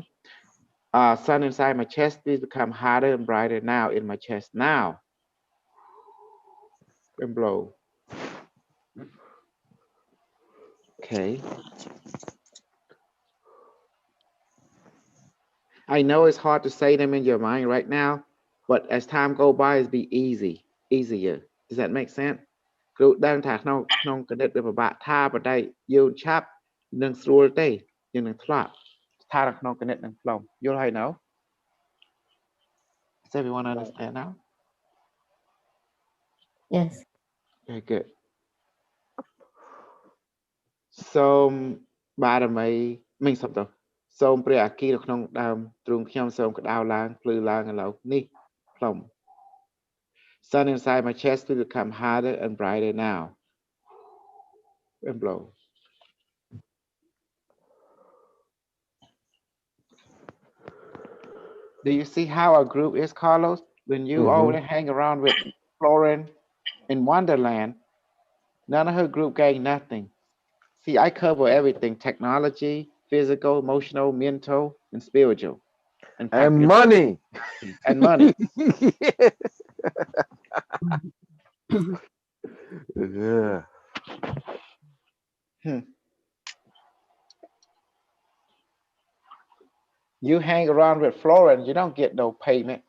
Sun inside my chest, please become hotter and brighter now in my chest now. And blow. Okay. I know it's hard to say them in your mind right now, but as time go by, it'll be easier. Does that make sense? គ្រូដឹងថាក្នុងគណិតវាពិបាកថាប៉ុន្តែយើងឆាប់នឹងស្រួលទេយើងនឹងធ្លាប់ថាក្នុងគណិតនឹងផ្លុំយល់ហើយ now? Does everyone understand now? Yes. Very good. សូមបារមីមិញសុំទៅសូមព្រះអាគីនៅក្នុងដើមទ្រូងខ្ញុំសូមក្តៅឡើងភ្លឺឡើងឥឡូវនេះផ្លុំ Sun inside my chest will become hotter and brighter now. And blow. Do you see how our group is, Carlos? When you already hang around with Florin in Wonderland, none of her group gained nothing. See, I cover everything: technology, physical, emotional, mental, and spiritual. And money. And money. Yeah. You hang around with Florin, you don't get no payment.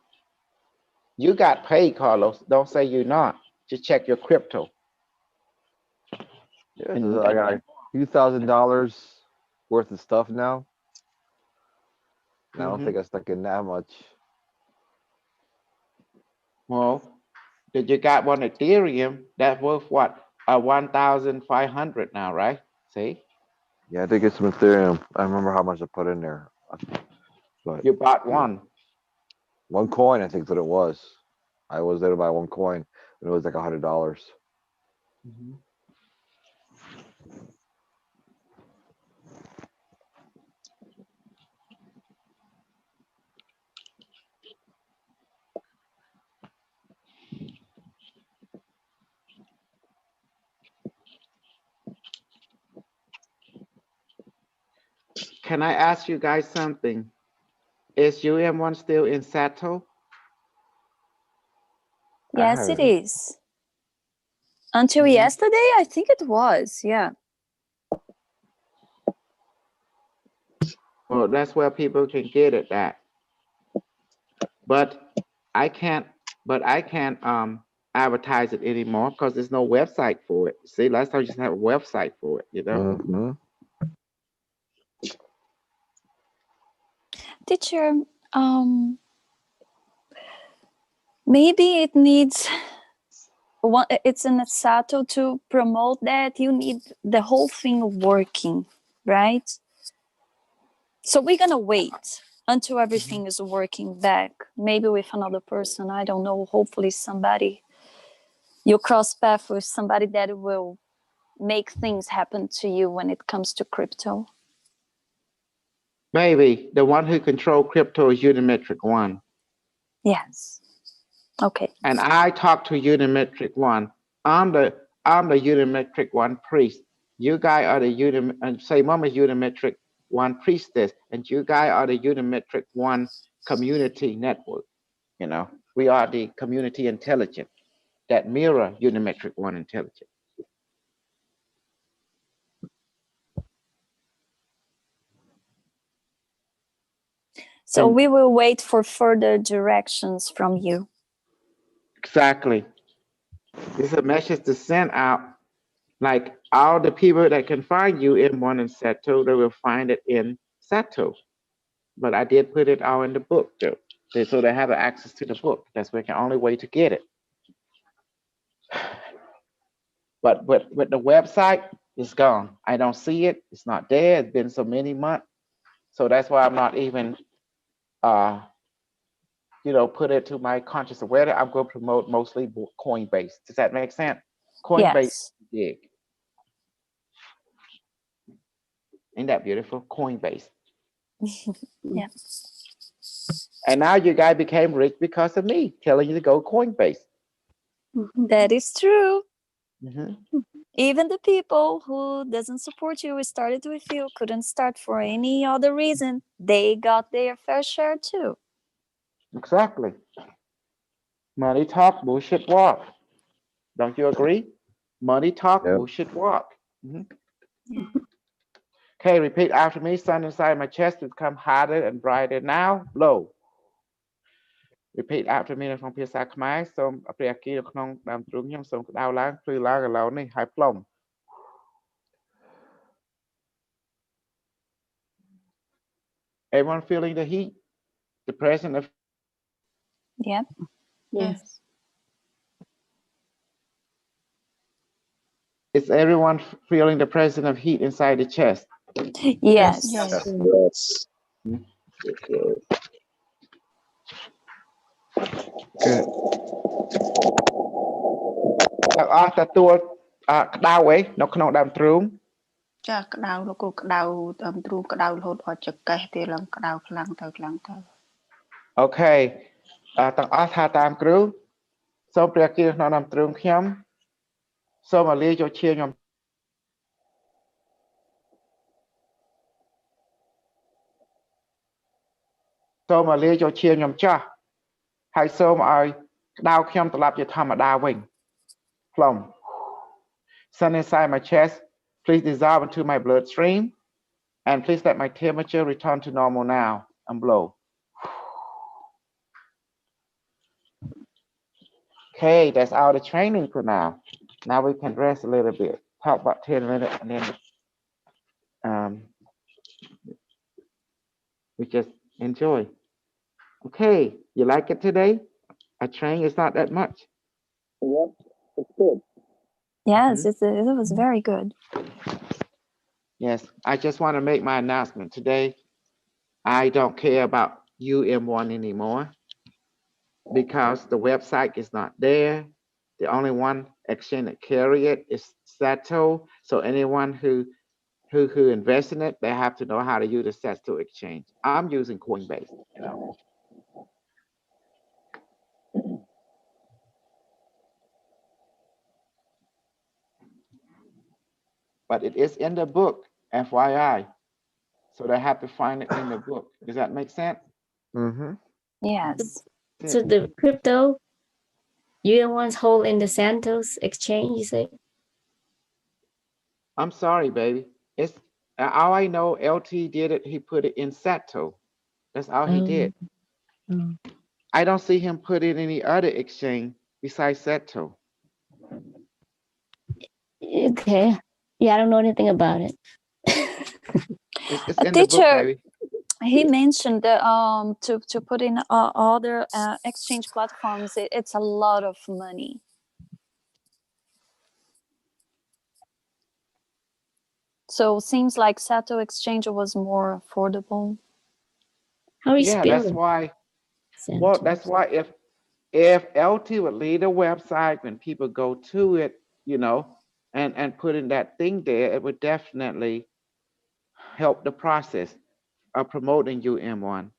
You got paid, Carlos. Don't say you're not. Just check your crypto. Yeah, so I got a few $1,000s worth of stuff now. I don't think I stuck in that much. Well, did you got one Ethereum that's worth what? 1,500 now, right? See? Yeah, I did get some Ethereum. I remember how much I put in there. But you bought one. One coin, I think that it was. I was there to buy one coin, and it was like $100. Can I ask you guys something? Is UM1 still in Sato? Yes, it is. Until yesterday, I think it was, yeah. Well, that's where people can get it at. But I can't advertise it anymore because there's no website for it. See, last time you just had a website for it, you know? Teacher, maybe it needs it's in a Sato to promote that you need the whole thing working, right? So we're gonna wait until everything is working back, maybe with another person, I don't know, hopefully somebody you cross path with somebody that will make things happen to you when it comes to crypto. Maybe the one who controls crypto is Unimetrix 1. Yes. Okay. And I talked to Unimetrix 1. I'm the Unimetrix 1 priest. You guys are the say mom is Unimetrix 1 priestess, and you guys are the Unimetrix 1 community network. You know, we are the community intelligence that mirror Unimetrix 1 intelligence. So we will wait for further directions from you. Exactly. It's a message to send out. Like all the people that can find you in one in Sato, they will find it in Sato. But I did put it all in the book too. So they have access to the book. That's the only way to get it. But with the website, It's gone. I don't see it. It's not there. It's been so many months. So that's why I'm not even, put it to my conscious awareness. I'm going to promote mostly Coinbase. Does that make sense? Coinbase is Yes. big. Ain't that beautiful? Coinbase. Yeah. And now you guys became rich because of me telling you to go Coinbase. That is true. Mhm. Even the people who doesn't support you, started with you, couldn't start for any other reason. They got their fair share too. Exactly. Money talk, bullshit walk. Don't you agree? Money talk, Yep. bullshit walk. Mhm. Yeah. Okay, repeat after me. Sun inside my chest has become hotter and brighter now. Blow. Repeat after me នៅក្នុងភាសាខ្មែរសូមព្រះអគ្គីនៅក្នុងដើមទ្រូងខ្ញុំសូមក្តៅឡើងភ្លឺឡើងឥឡូវនេះហើយផ្លុំ Everyone feeling the heat? The presence of Yep. Yes. Is everyone feeling the presence of heat inside the chest? Yes. Yes. Yes. Hmm. Okay. Good. ទាំងអស់ទទួលក្តៅឯងនៅក្នុងដើមទ្រូង ចាក្តៅលោកគ្រូក្តៅទ្រូងក្តៅរហូតអត់ចកេះទេឡើងក្តៅខ្លាំងទៅខ្លាំងទៅ Okay ទាំងអស់ថាតាមគ្រូសូមព្រះអគ្គីនៅក្នុងដើមទ្រូងខ្ញុំសូមឲ្យលាយកឈាមខ្ញុំសូមឲ្យលាយកឈាមខ្ញុំចាស់ហើយសូមឲ្យក្តៅខ្ញុំត្រឡប់ជាធម្មតាវិញផ្លុំ Sun inside my chest please dissolve into my bloodstream and please let my temperature return to normal now and blow. Okay, that's all the training for now. Now we can rest a little bit. Talk about 10 minutes and then we just enjoy. Okay, you like it today? A train is not that much. Yep, it's good. Yes, it was very good. Yes, I just want to make my announcement today. I don't care about UM1 anymore because the website is not there. The only one exchange that carry it is Sato. So anyone who invest in it, they have to know how to use the Sato exchange. I'm using Coinbase, But it is in the book, FYI. So they have to find it in the book. Does that make sense? Mm-hmm. Yes. So the crypto, you ones hold in the Santos exchange, you say? I'm sorry, baby. It's all I know. LT did it. He put it in Sato. That's all he did. I don't see him put it in any other exchange besides Sato. Okay. Yeah, I don't know anything about it. It's in the book, baby. He mentioned that to put in other exchange platforms, it's a lot of money. So seems like Sato exchange was more affordable. How is Yeah, that's why. Well, that's why if LT would lead a website when people go to it, and put in that thing there, it would definitely help the process of promoting UM1.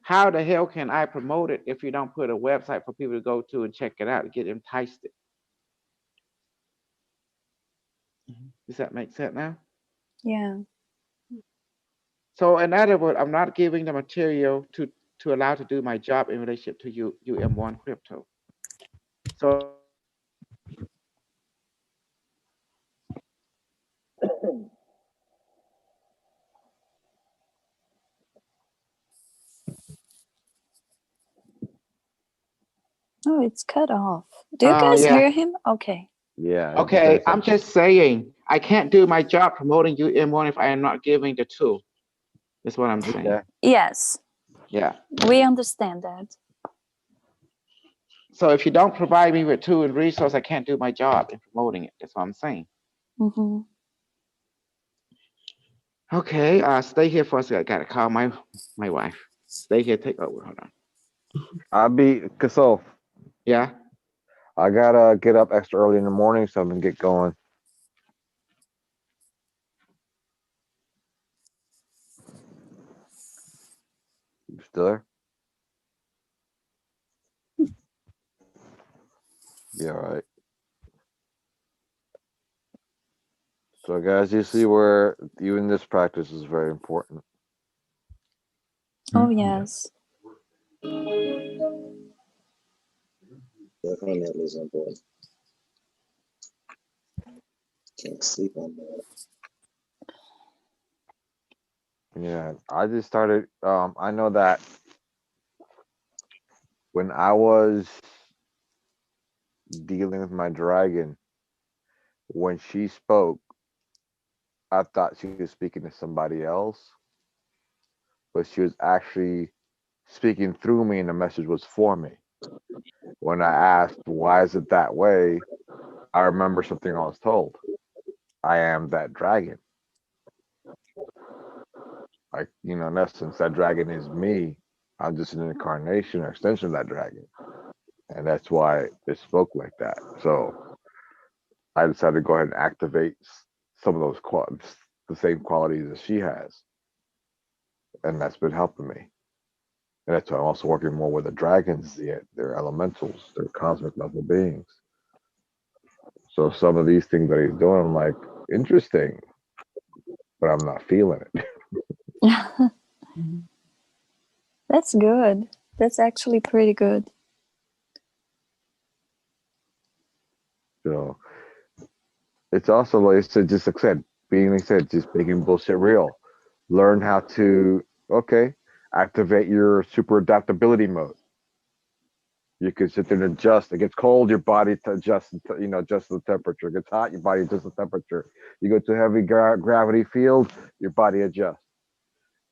How the hell can I promote it if you don't put a website for people to go to and check it out and get enticed it? Does that make sense now? Yeah. So in other words, I'm not giving the material to allow to do my job in relationship to UM1 crypto. So Oh, it's cut off. Do you guys hear him? Okay. Yeah. Okay, I'm just saying I can't do my job promoting UM1 if I am not giving the tool. That's what I'm saying. Yeah. Yes. Yeah. We understand that. So if you don't provide me with tool and resource, I can't do my job in promoting it. That's what I'm saying. Mm-hmm. Okay, stay here for a second. I gotta call my wife. Stay here, take over. Hold on. I'll be so Yeah. I gotta get up extra early in the morning so I can get going. You still there? Yeah, right. So guys, you see where even this practice is very important. Oh, yes. Definitely simple. Can't sleep on that. Yeah, I just started. I know that when I was dealing with my dragon, when she spoke, I thought she was speaking to somebody else, but she was actually speaking through me, and the message was for me. When I asked, "Why is it that way?" I remember something I was told. I am that dragon. Like, in essence, that dragon is me. I'm just an incarnation or extension of that dragon. And that's why it spoke like that. So I decided to go ahead and activate some of those the same qualities that she has. And that's been helping me. And that's why I'm also working more with the dragons, they're elementals, they're cosmic level beings. So some of these things that he's doing, I'm like, interesting, but I'm not feeling it. That's good. That's actually pretty good. So it's also like I said, just like I said, being like I said, just making bullshit real. Learn how to activate your super adaptability mode. You can sit there and adjust. It gets cold, your body to adjust, adjust the temperature. It gets hot, your body adjusts the temperature. You go to a heavy gravity field, your body adjusts.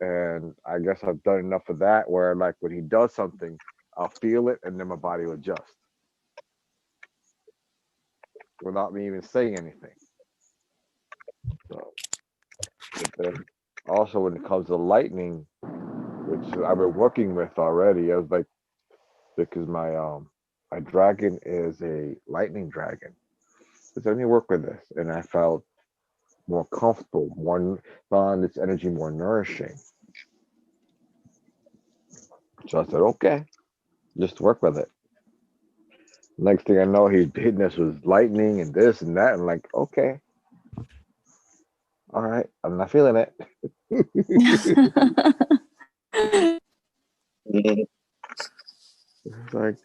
And I guess I've done enough of that where, like, when he does something, I'll feel it, and then my body will adjust without me even saying anything. So, but then also when it comes to lightning, which I've been working with already, I was like, because my dragon is a lightning dragon. So let me work with this, and I felt more comfortable, found its energy more nourishing. So I said, okay, just work with it. Next thing I know, he's hitting us with lightning and this and that. And like, okay, all right, I'm not feeling it. Mhm. It's like,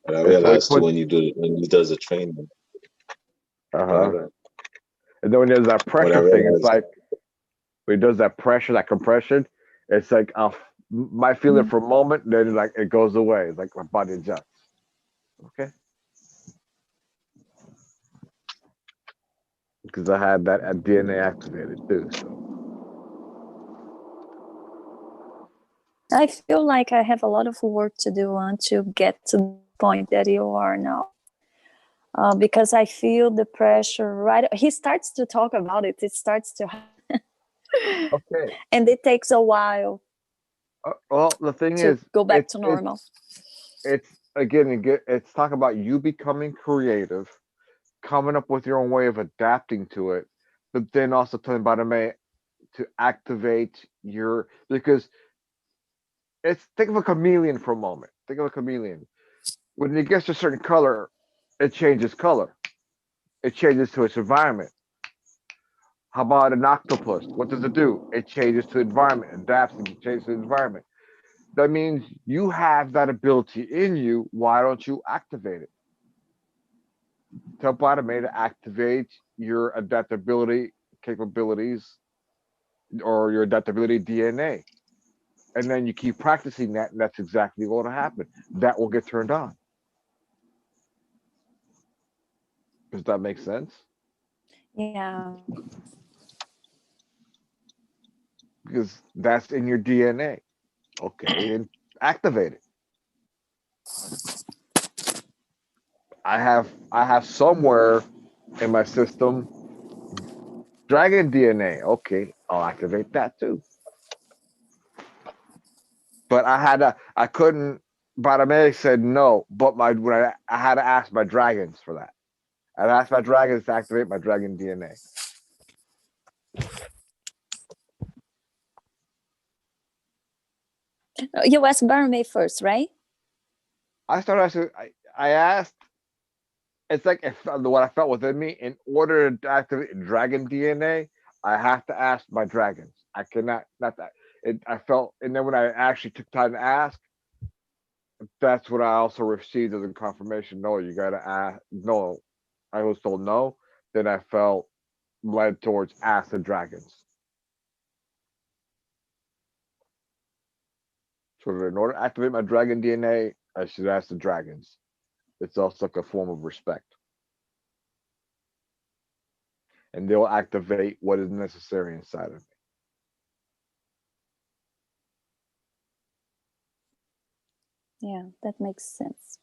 But I and so he realized too put, when he does a training, uh-huh. uh, And then when there's that what I pressure thing, it's realized, like, when he does that pressure, that compression, it's like, might feel it for a moment, then like it goes away. It's like my body adjusts. Okay. Because I had that DNA activated too. So I feel like I have a lot of work to do to get to the point that you are now. Because I feel the pressure right. He starts to talk about it. It starts to, okay. and it takes a while Well, the thing to is, go back to it's normal. it's again, it's talk about you becoming creative, coming up with your own way of adapting to it, but then also telling about a to activate your because it's think of a chameleon for a moment. Think of a chameleon. When it gets to a certain color, it changes color. It changes to its environment. How about an octopus? What does it do? It changes to environment, adapts and changes to the environment. That means you have that ability in you. Why don't you activate it? Tell Bottomay to activate your adaptability capabilities or your adaptability DNA. And then you keep practicing that, and that's exactly what will happen. That will get turned on. Does that make sense? Yeah. Because that's in your DNA. Okay, then activate it. I have somewhere in my system Dragon DNA. Okay, I'll activate that too. But I couldn't. Barame said no, but I had to ask my dragons for that. I asked my dragons to activate my dragon DNA. You asked Barame first, right? I started asking. I asked. It's like what I felt within me. In order to activate dragon DNA, I have to ask my dragons. I cannot not that. I felt, and then when I actually took time to ask, that's what I also received as a confirmation. No, you gotta ask. No, I was told no. Then I felt led towards ask the dragons. So in order to activate my dragon DNA, I should ask the dragons. It's also like a form of respect. And they'll activate what is necessary inside of me. Yeah, that makes sense.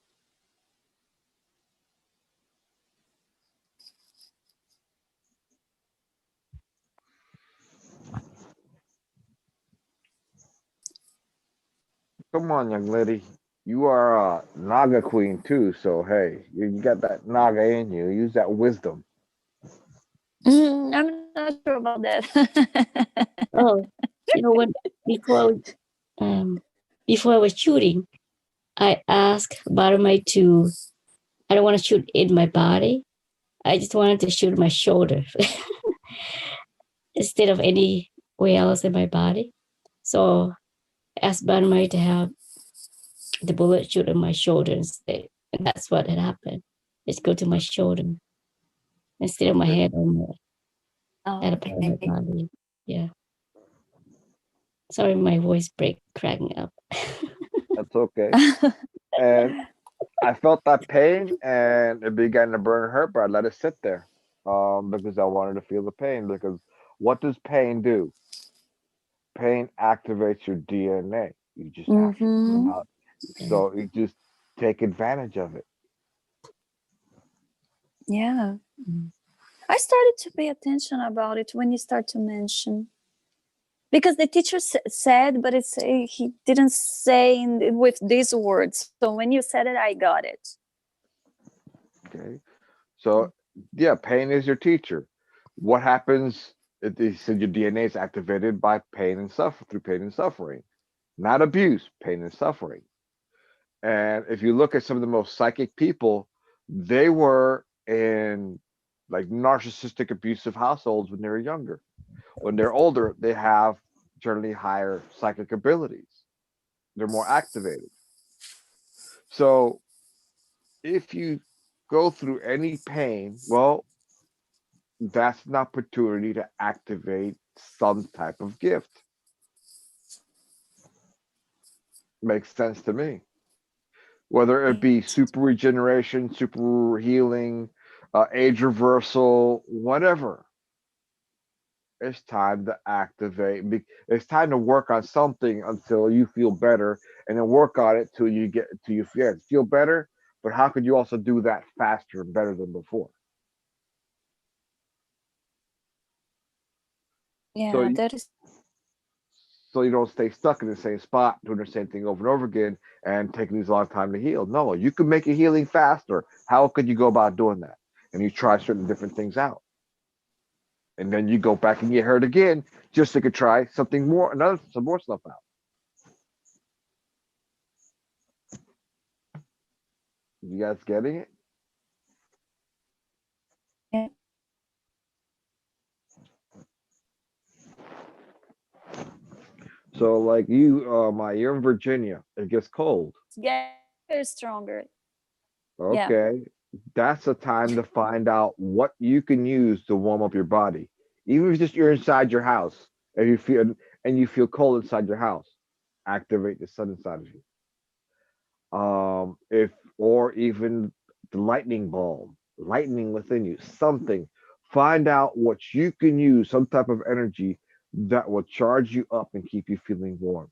Come on, young lady. You are a Naga queen too, so hey, you got that Naga in you. Use that wisdom. I'm not sure about that. Oh, when before before I was shooting, I asked Barmai to. I don't want to shoot in my body. I just wanted to shoot my shoulder instead of anywhere else in my body. So I asked Barmai to have the bullet shoot in my shoulder instead, and that's what had happened. Just go to my shoulder instead of my head or my at a part of my body. Yeah. Sorry, my voice break cracking up. That's okay. And I felt that pain, and it began to burn and hurt, but I let it sit there, because I wanted to feel the pain. Because what does pain do? Pain activates your DNA. You just have to know how. So you just take advantage of it. Yeah. I started to pay attention about it when you start to mention, because the teacher said, but he didn't say with these words. So when you said it, I got it. Okay. So yeah, pain is your teacher. What happens? They said your DNA is activated by pain and suffer through pain and suffering, not abuse, pain and suffering. And if you look at some of the most psychic people, they were in like narcissistic abusive households when they were younger. When they're older, they have generally higher psychic abilities. They're more activated. So if you go through any pain, well, that's an opportunity to activate some type of gift. Makes sense to me. Whether it be super regeneration, super healing, age reversal, whatever. It's time to activate. It's time to work on something until you feel better, and then work on it till you feel better. But how could you also do that faster and better than before? So Yeah, that is. so you don't stay stuck in the same spot doing the same thing over and over again and taking these long time to heal. No, you can make your healing faster. How could you go about doing that? And you try certain different things out. And then you go back and get hurt again just so you could try something more, some more stuff out. You guys getting it? Yeah. So like you're in Virginia. It gets cold. Get stronger. Yeah. Okay. That's a time to find out what you can use to warm up your body. Even if just you're inside your house and you feel cold inside your house, activate the sun inside of you. If or even the lightning bulb, lightning within you, something. Find out what you can use, some type of energy that will charge you up and keep you feeling warm.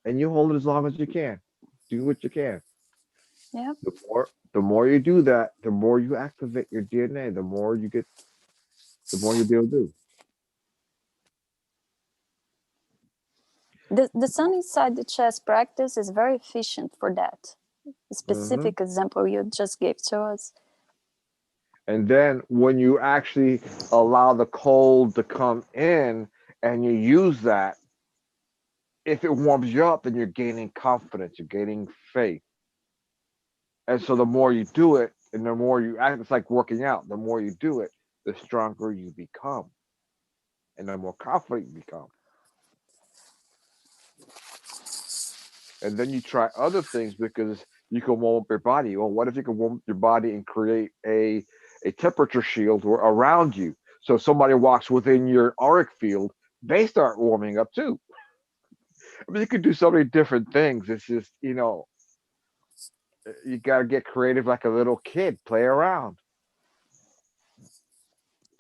And you hold it as long as you can. Do what you can. Yeah. The more you do that, the more you activate your DNA, the more you get the more you'll be able to do. The sun inside the chest practice is very efficient for that. The specific example you just gave to us. And then when you actually allow the cold to come in and you use that, if it warms you up, then you're gaining confidence, you're gaining faith. And so the more you do it, and the more you act, it's like working out. The more you do it, the stronger you become, and the more confident you become. And then you try other things because you can warm up your body. Well, what if you can warm up your body and create a temperature shield around you? So if somebody walks within your auric field, they start warming up too. I mean, you could do so many different things. It's just, you got to get creative like a little kid, play around,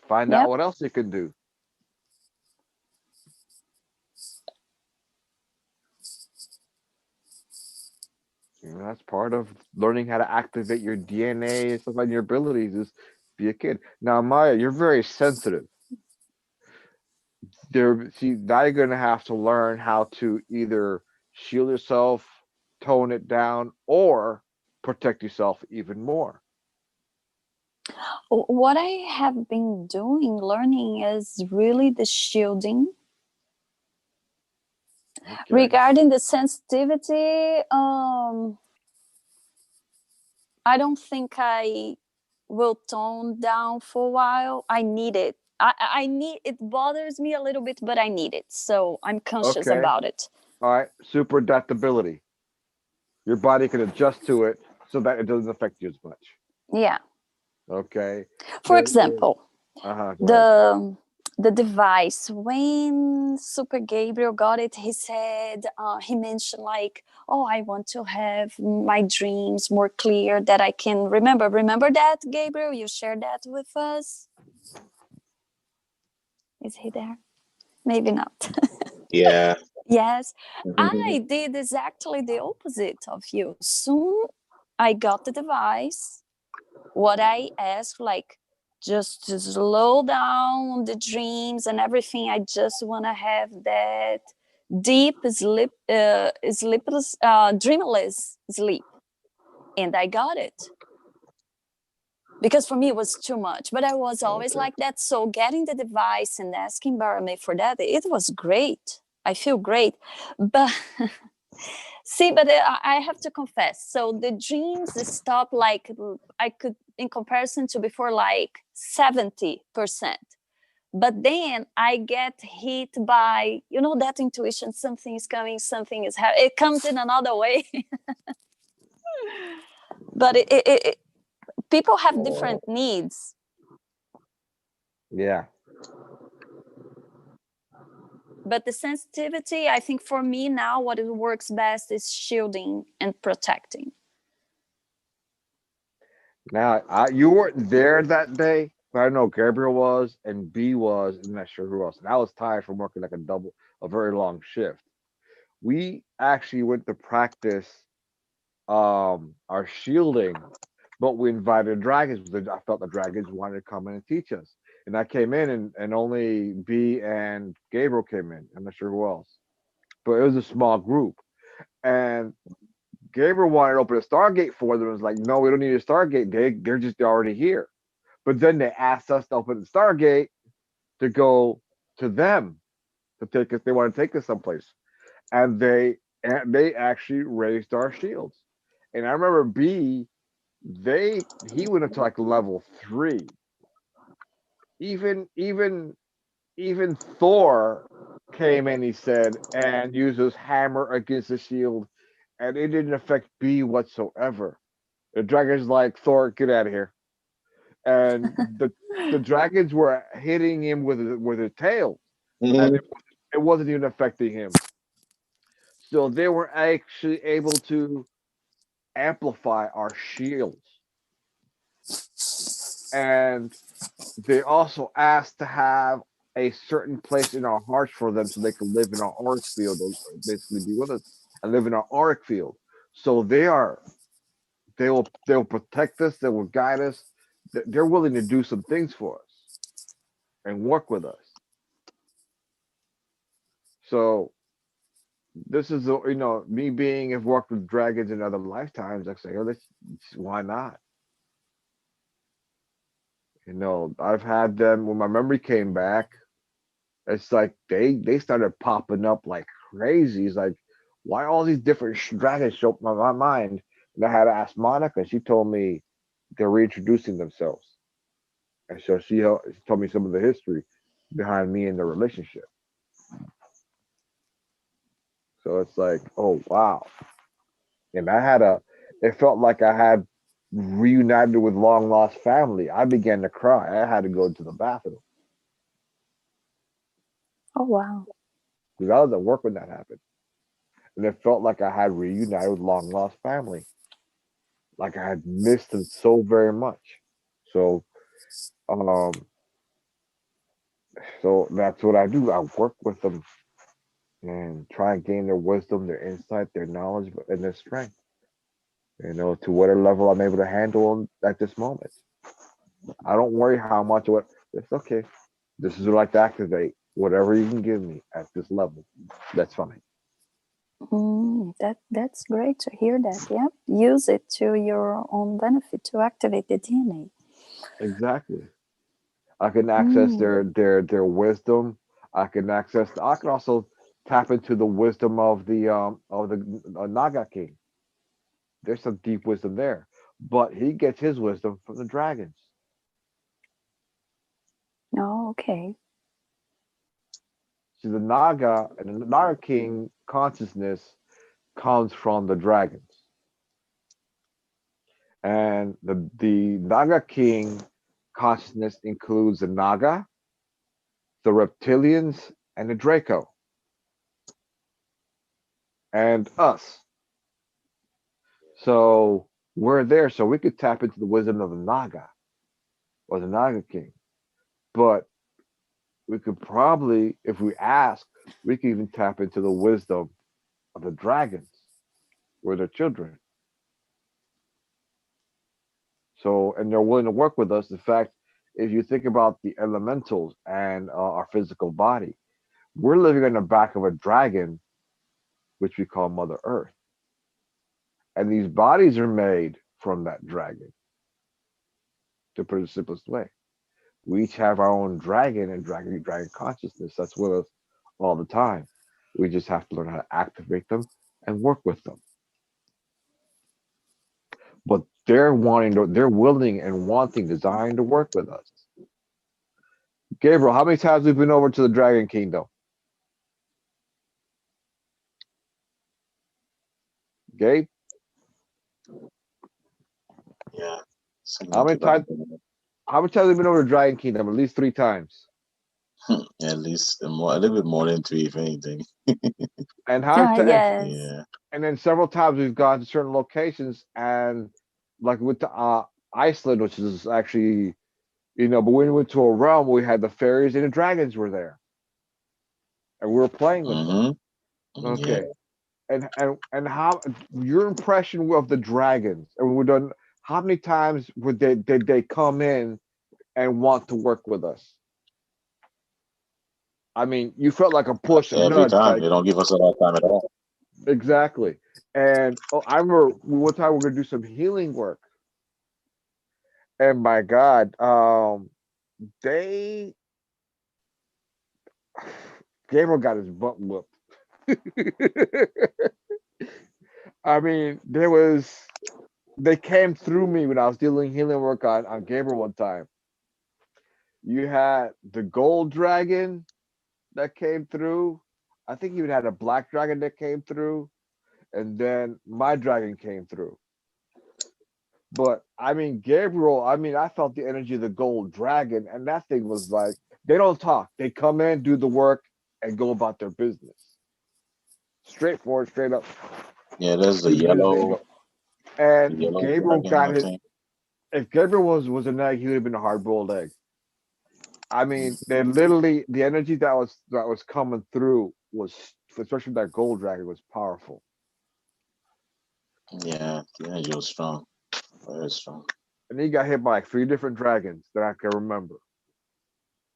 find out Yep. what else you can do. That's part of learning how to activate your DNA and stuff like your abilities is be a kid. Now, Maya, you're very sensitive. Now you're going to have to learn how to either shield yourself, tone it down, or protect yourself even more. What I have been doing, learning, is really the shielding. Okay. Regarding the sensitivity, I don't think I will tone down for a while. I need it. I need it. Bothers me a little bit, but I need it. So I'm conscious Okay. about it. All right. Super adaptability. Your body can adjust to it so that it doesn't affect you as much. Yeah. Okay. For example, the device, when Super Gabriel got it, he said, he mentioned like, oh, I want to have my dreams more clear, that I can remember. Remember that, Gabriel? You shared that with us? Is he there? Maybe not. Yeah. Yes. I did exactly the opposite of you. Soon I got the device. What I asked, like, just to slow down the dreams and everything. I just want to have that deep sleepless, dreamless sleep. And I got it. Because for me, it was too much. But I was always like that. So getting the device and asking Barame for that, it was great. I feel great. But see, but I have to confess. So the dreams stop, like, I could, in comparison to before, like 70%. But then I get hit by, that intuition, something is coming, something is happening. It comes in another way. But people have different needs. Yeah. But the sensitivity, I think for me now, what it works best is shielding and protecting. Now, you weren't there that day, but I know Gabriel was and B was, and I'm not sure who else. And I was tired from working like a very long shift. We actually went to practice our shielding, but we invited dragons because I felt the dragons wanted to come in and teach us. And I came in and only B and Gabriel came in. I'm not sure who else. But it was a small group. And Gabriel wanted to open a Stargate for them. It was like, no, we don't need a Stargate. They're just already here. But then they asked us to open the Stargate to go to them to take us. They want to take us someplace, and they actually raised our shields. And I remember B, he went up to like level 3. Even Thor came in, he said, and used his hammer against the shield, and it didn't affect B whatsoever. The dragon's like, Thor, get out of here. And the dragons were hitting him with their tails, and it wasn't even affecting him. So they were actually able to amplify our shields. And they also asked to have a certain place in our hearts for them so they could live in our auric field, or basically be with us and live in our auric field. So they will protect us, they will guide us. They're willing to do some things for us. and work with us. So this is me being have worked with dragons in other lifetimes. I say, oh, why not? I've had them when my memory came back. It's like they started popping up like crazy. It's like, why all these different dragons show up in my mind? And I had to ask Monica. She told me they're reintroducing themselves, and so she told me some of the history behind me and the relationship. So it's like, oh wow. And it felt like I had reunited with long lost family. I began to cry. I had to go to the bathroom Oh wow. because I was at work when that happened. And it felt like I had reunited with long lost family. Like I had missed them so very much. So, um, so that's what I do. I work with them and try and gain their wisdom, their insight, their knowledge, and their strength. To whatever level I'm able to handle them at this moment. I don't worry how much what. It's okay. This is what I like to activate. Whatever you can give me at this level, that's fine. That's great to hear that. Yeah, use it to your own benefit to activate the DNA. Exactly. I can access their wisdom. I can also tap into the wisdom of the Naga King. There's some deep wisdom there, but he gets his wisdom from the dragons. Oh, okay. See, the Naga and the Naga King consciousness comes from the dragons, and the Naga King consciousness includes the Naga, the reptilians, and the Draco, and us. So we're there, so we could tap into the wisdom of the Naga or the Naga King. But we could probably, if we ask, we could even tap into the wisdom of the dragons. We're their children. So, and they're willing to work with us. In fact, if you think about the elementals and our physical body, we're living on the back of a dragon, which we call Mother Earth. And these bodies are made from that dragon, to put it the simplest way. We each have our own dragon and dragon consciousness that's with us all the time. We just have to learn how to activate them and work with them. But they're willing and wanting, desiring to work with us. Gabriel, how many times we've been over to the Dragon Kingdom? Gabe, Yeah. how Similar many to that. times? How many times have we been over to Dragon Kingdom? At least 3 times. At least a little bit more than three, if anything. And how? Yes. Yeah. And then several times we've gone to certain locations, and like with the Iceland, which is actually but when we went to a realm, we had the fairies and the dragons were there, and we were playing with them. Yeah. Okay, and how your impression of the dragons, and we're done. How many times did they come in and want to work with us? I mean, you felt like a push, a Every nudge, time. like They don't give us a lot of time at all. exactly. And I remember one time we are gonna do some healing work, and my God, they Gabriel got his butt whooped. I mean, they came through me when I was doing healing work on Gabriel one time. You had the gold dragon that came through. I think you even had a black dragon that came through, and then my dragon came through. But I mean, Gabriel, I mean, I felt the energy of the gold dragon, and that thing was like, they don't talk. They come in, do the work, and go about their business. Straightforward, straight up. Yeah, there's Do the business and go. the And yellow Gabriel dragon, got I his. think. If Gabriel was an egg, he would have been a hard boiled egg. I mean, they literally the energy that was coming through was, especially that gold dragon, was powerful. Yeah, the energy was strong. Very strong. And he got hit by like 3 different dragons that I can remember.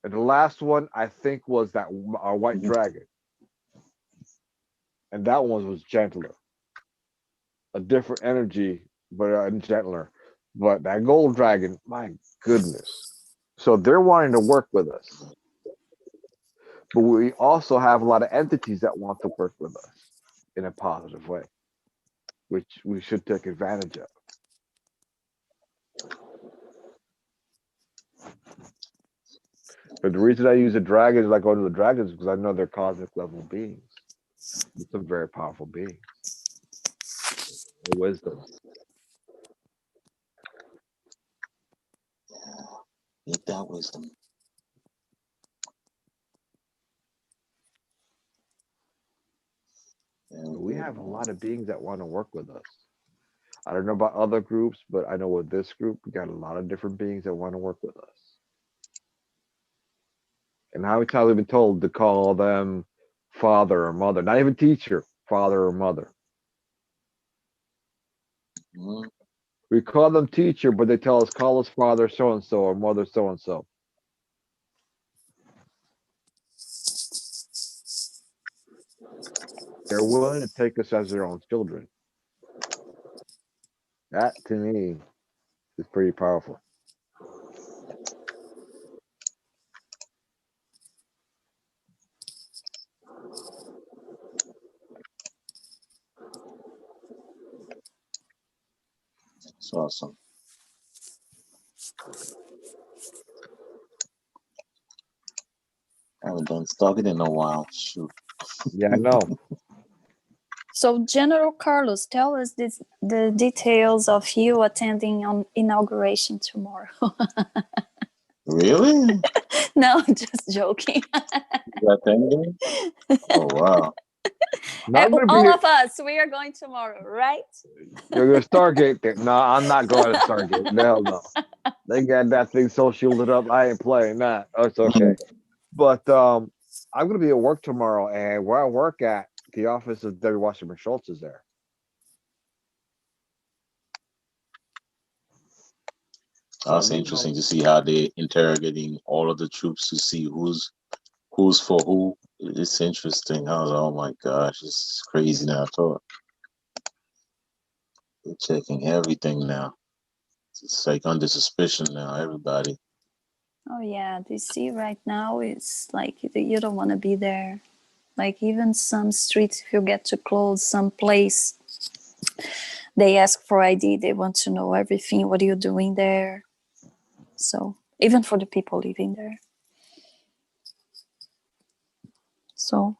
And the last one I think was that white dragon, and that one was gentler, a different energy, but gentler. But that gold dragon, my goodness. So they're wanting to work with us, but we also have a lot of entities that want to work with us in a positive way, which we should take advantage of. But the reason I use the dragons, like go to the dragons, because I know they're cosmic level beings. It's a very powerful being. Wisdom. Need that wisdom. We have a lot of beings that want to work with us. I don't know about other groups, but I know with this group, we got a lot of different beings that want to work with us. And how many times we've been told to call them father or mother, not even teacher, father or mother. Mm-hmm. We call them teacher, but they tell us call us father so and so or mother so and so. They're willing to take us as their own children. That to me is pretty powerful. It's awesome. I haven't done Stargate in a while. Shoot. Yeah, I know. So, General Carlos, tell us the details of you attending on inauguration tomorrow. Really? No, just joking. You attending? Oh wow. No, I'm gonna be All here. of us, we are going tomorrow, right? You're gonna Stargate there. No, I'm not going to Stargate. Hell no. They got that thing so shielded up. I ain't playing that. Oh, it's okay. But I'm gonna be at work tomorrow, and where I work at, the office of Debbie Wasserman Schultz is there. That's interesting to see how they interrogating all of the troops to see who's for who. It's interesting. I was like, oh my gosh, it's crazy now. I thought they're checking everything now. It's like under suspicion now, everybody. Oh yeah, DC right now is like you don't want to be there. Like even some streets, if you get too close, some place, they ask for ID. They want to know everything. What are you doing there? So even for the people living there. So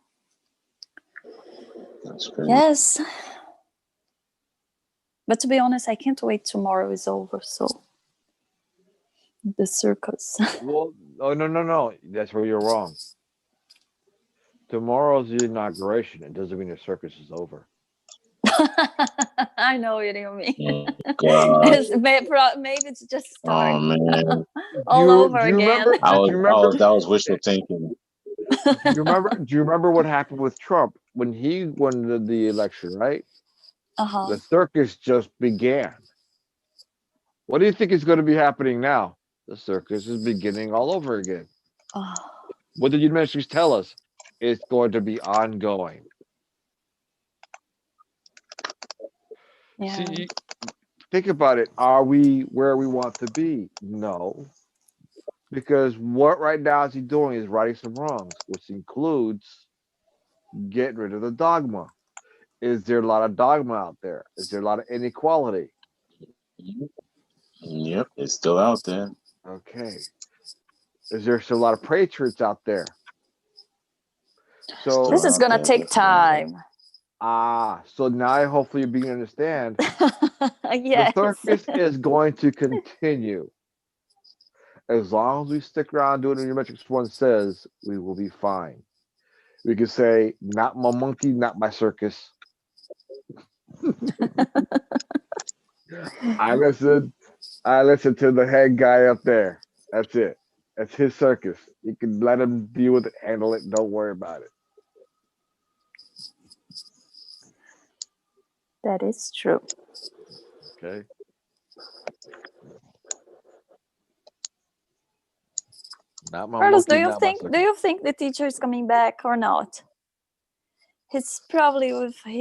That's crazy. yes, but to be honest, I can't wait. Tomorrow is over. So the circus. Well, oh no. That's where you're wrong. Tomorrow's the inauguration. It doesn't mean the circus is over. I know what you mean. God. Maybe it's just Oh starting man. all over Do you again. remember? I Do was, you I remember? was, that was wishful thinking. Do you remember? Do you remember what happened with Trump when he won the election? Right. Uh-huh. The circus just began. What do you think is going to be happening now? The circus is beginning all over again. Oh, What did Unimetrix tell us? It's going to be ongoing. yeah. See, think about it. Are we where we want to be? No. Because what right now is he doing is righting some wrongs, which includes getting rid of the dogma. Is there a lot of dogma out there? Is there a lot of inequality? Yep, it's still out there. Okay. Is there still a lot of patriots out there? So This is out gonna there, take definitely. time. so now hopefully you begin to understand Yes. the circus is going to continue. As long as we stick around doing what Unimetrix One says, we will be fine. We can say, not my monkey, not my circus. I listen to the head guy up there. That's it. That's his circus. You can let him deal with it, handle it, don't worry about it. That is true. Okay. Not my Carlos, monkey, not my sucker. do you think the teacher is coming back or not? He's probably with his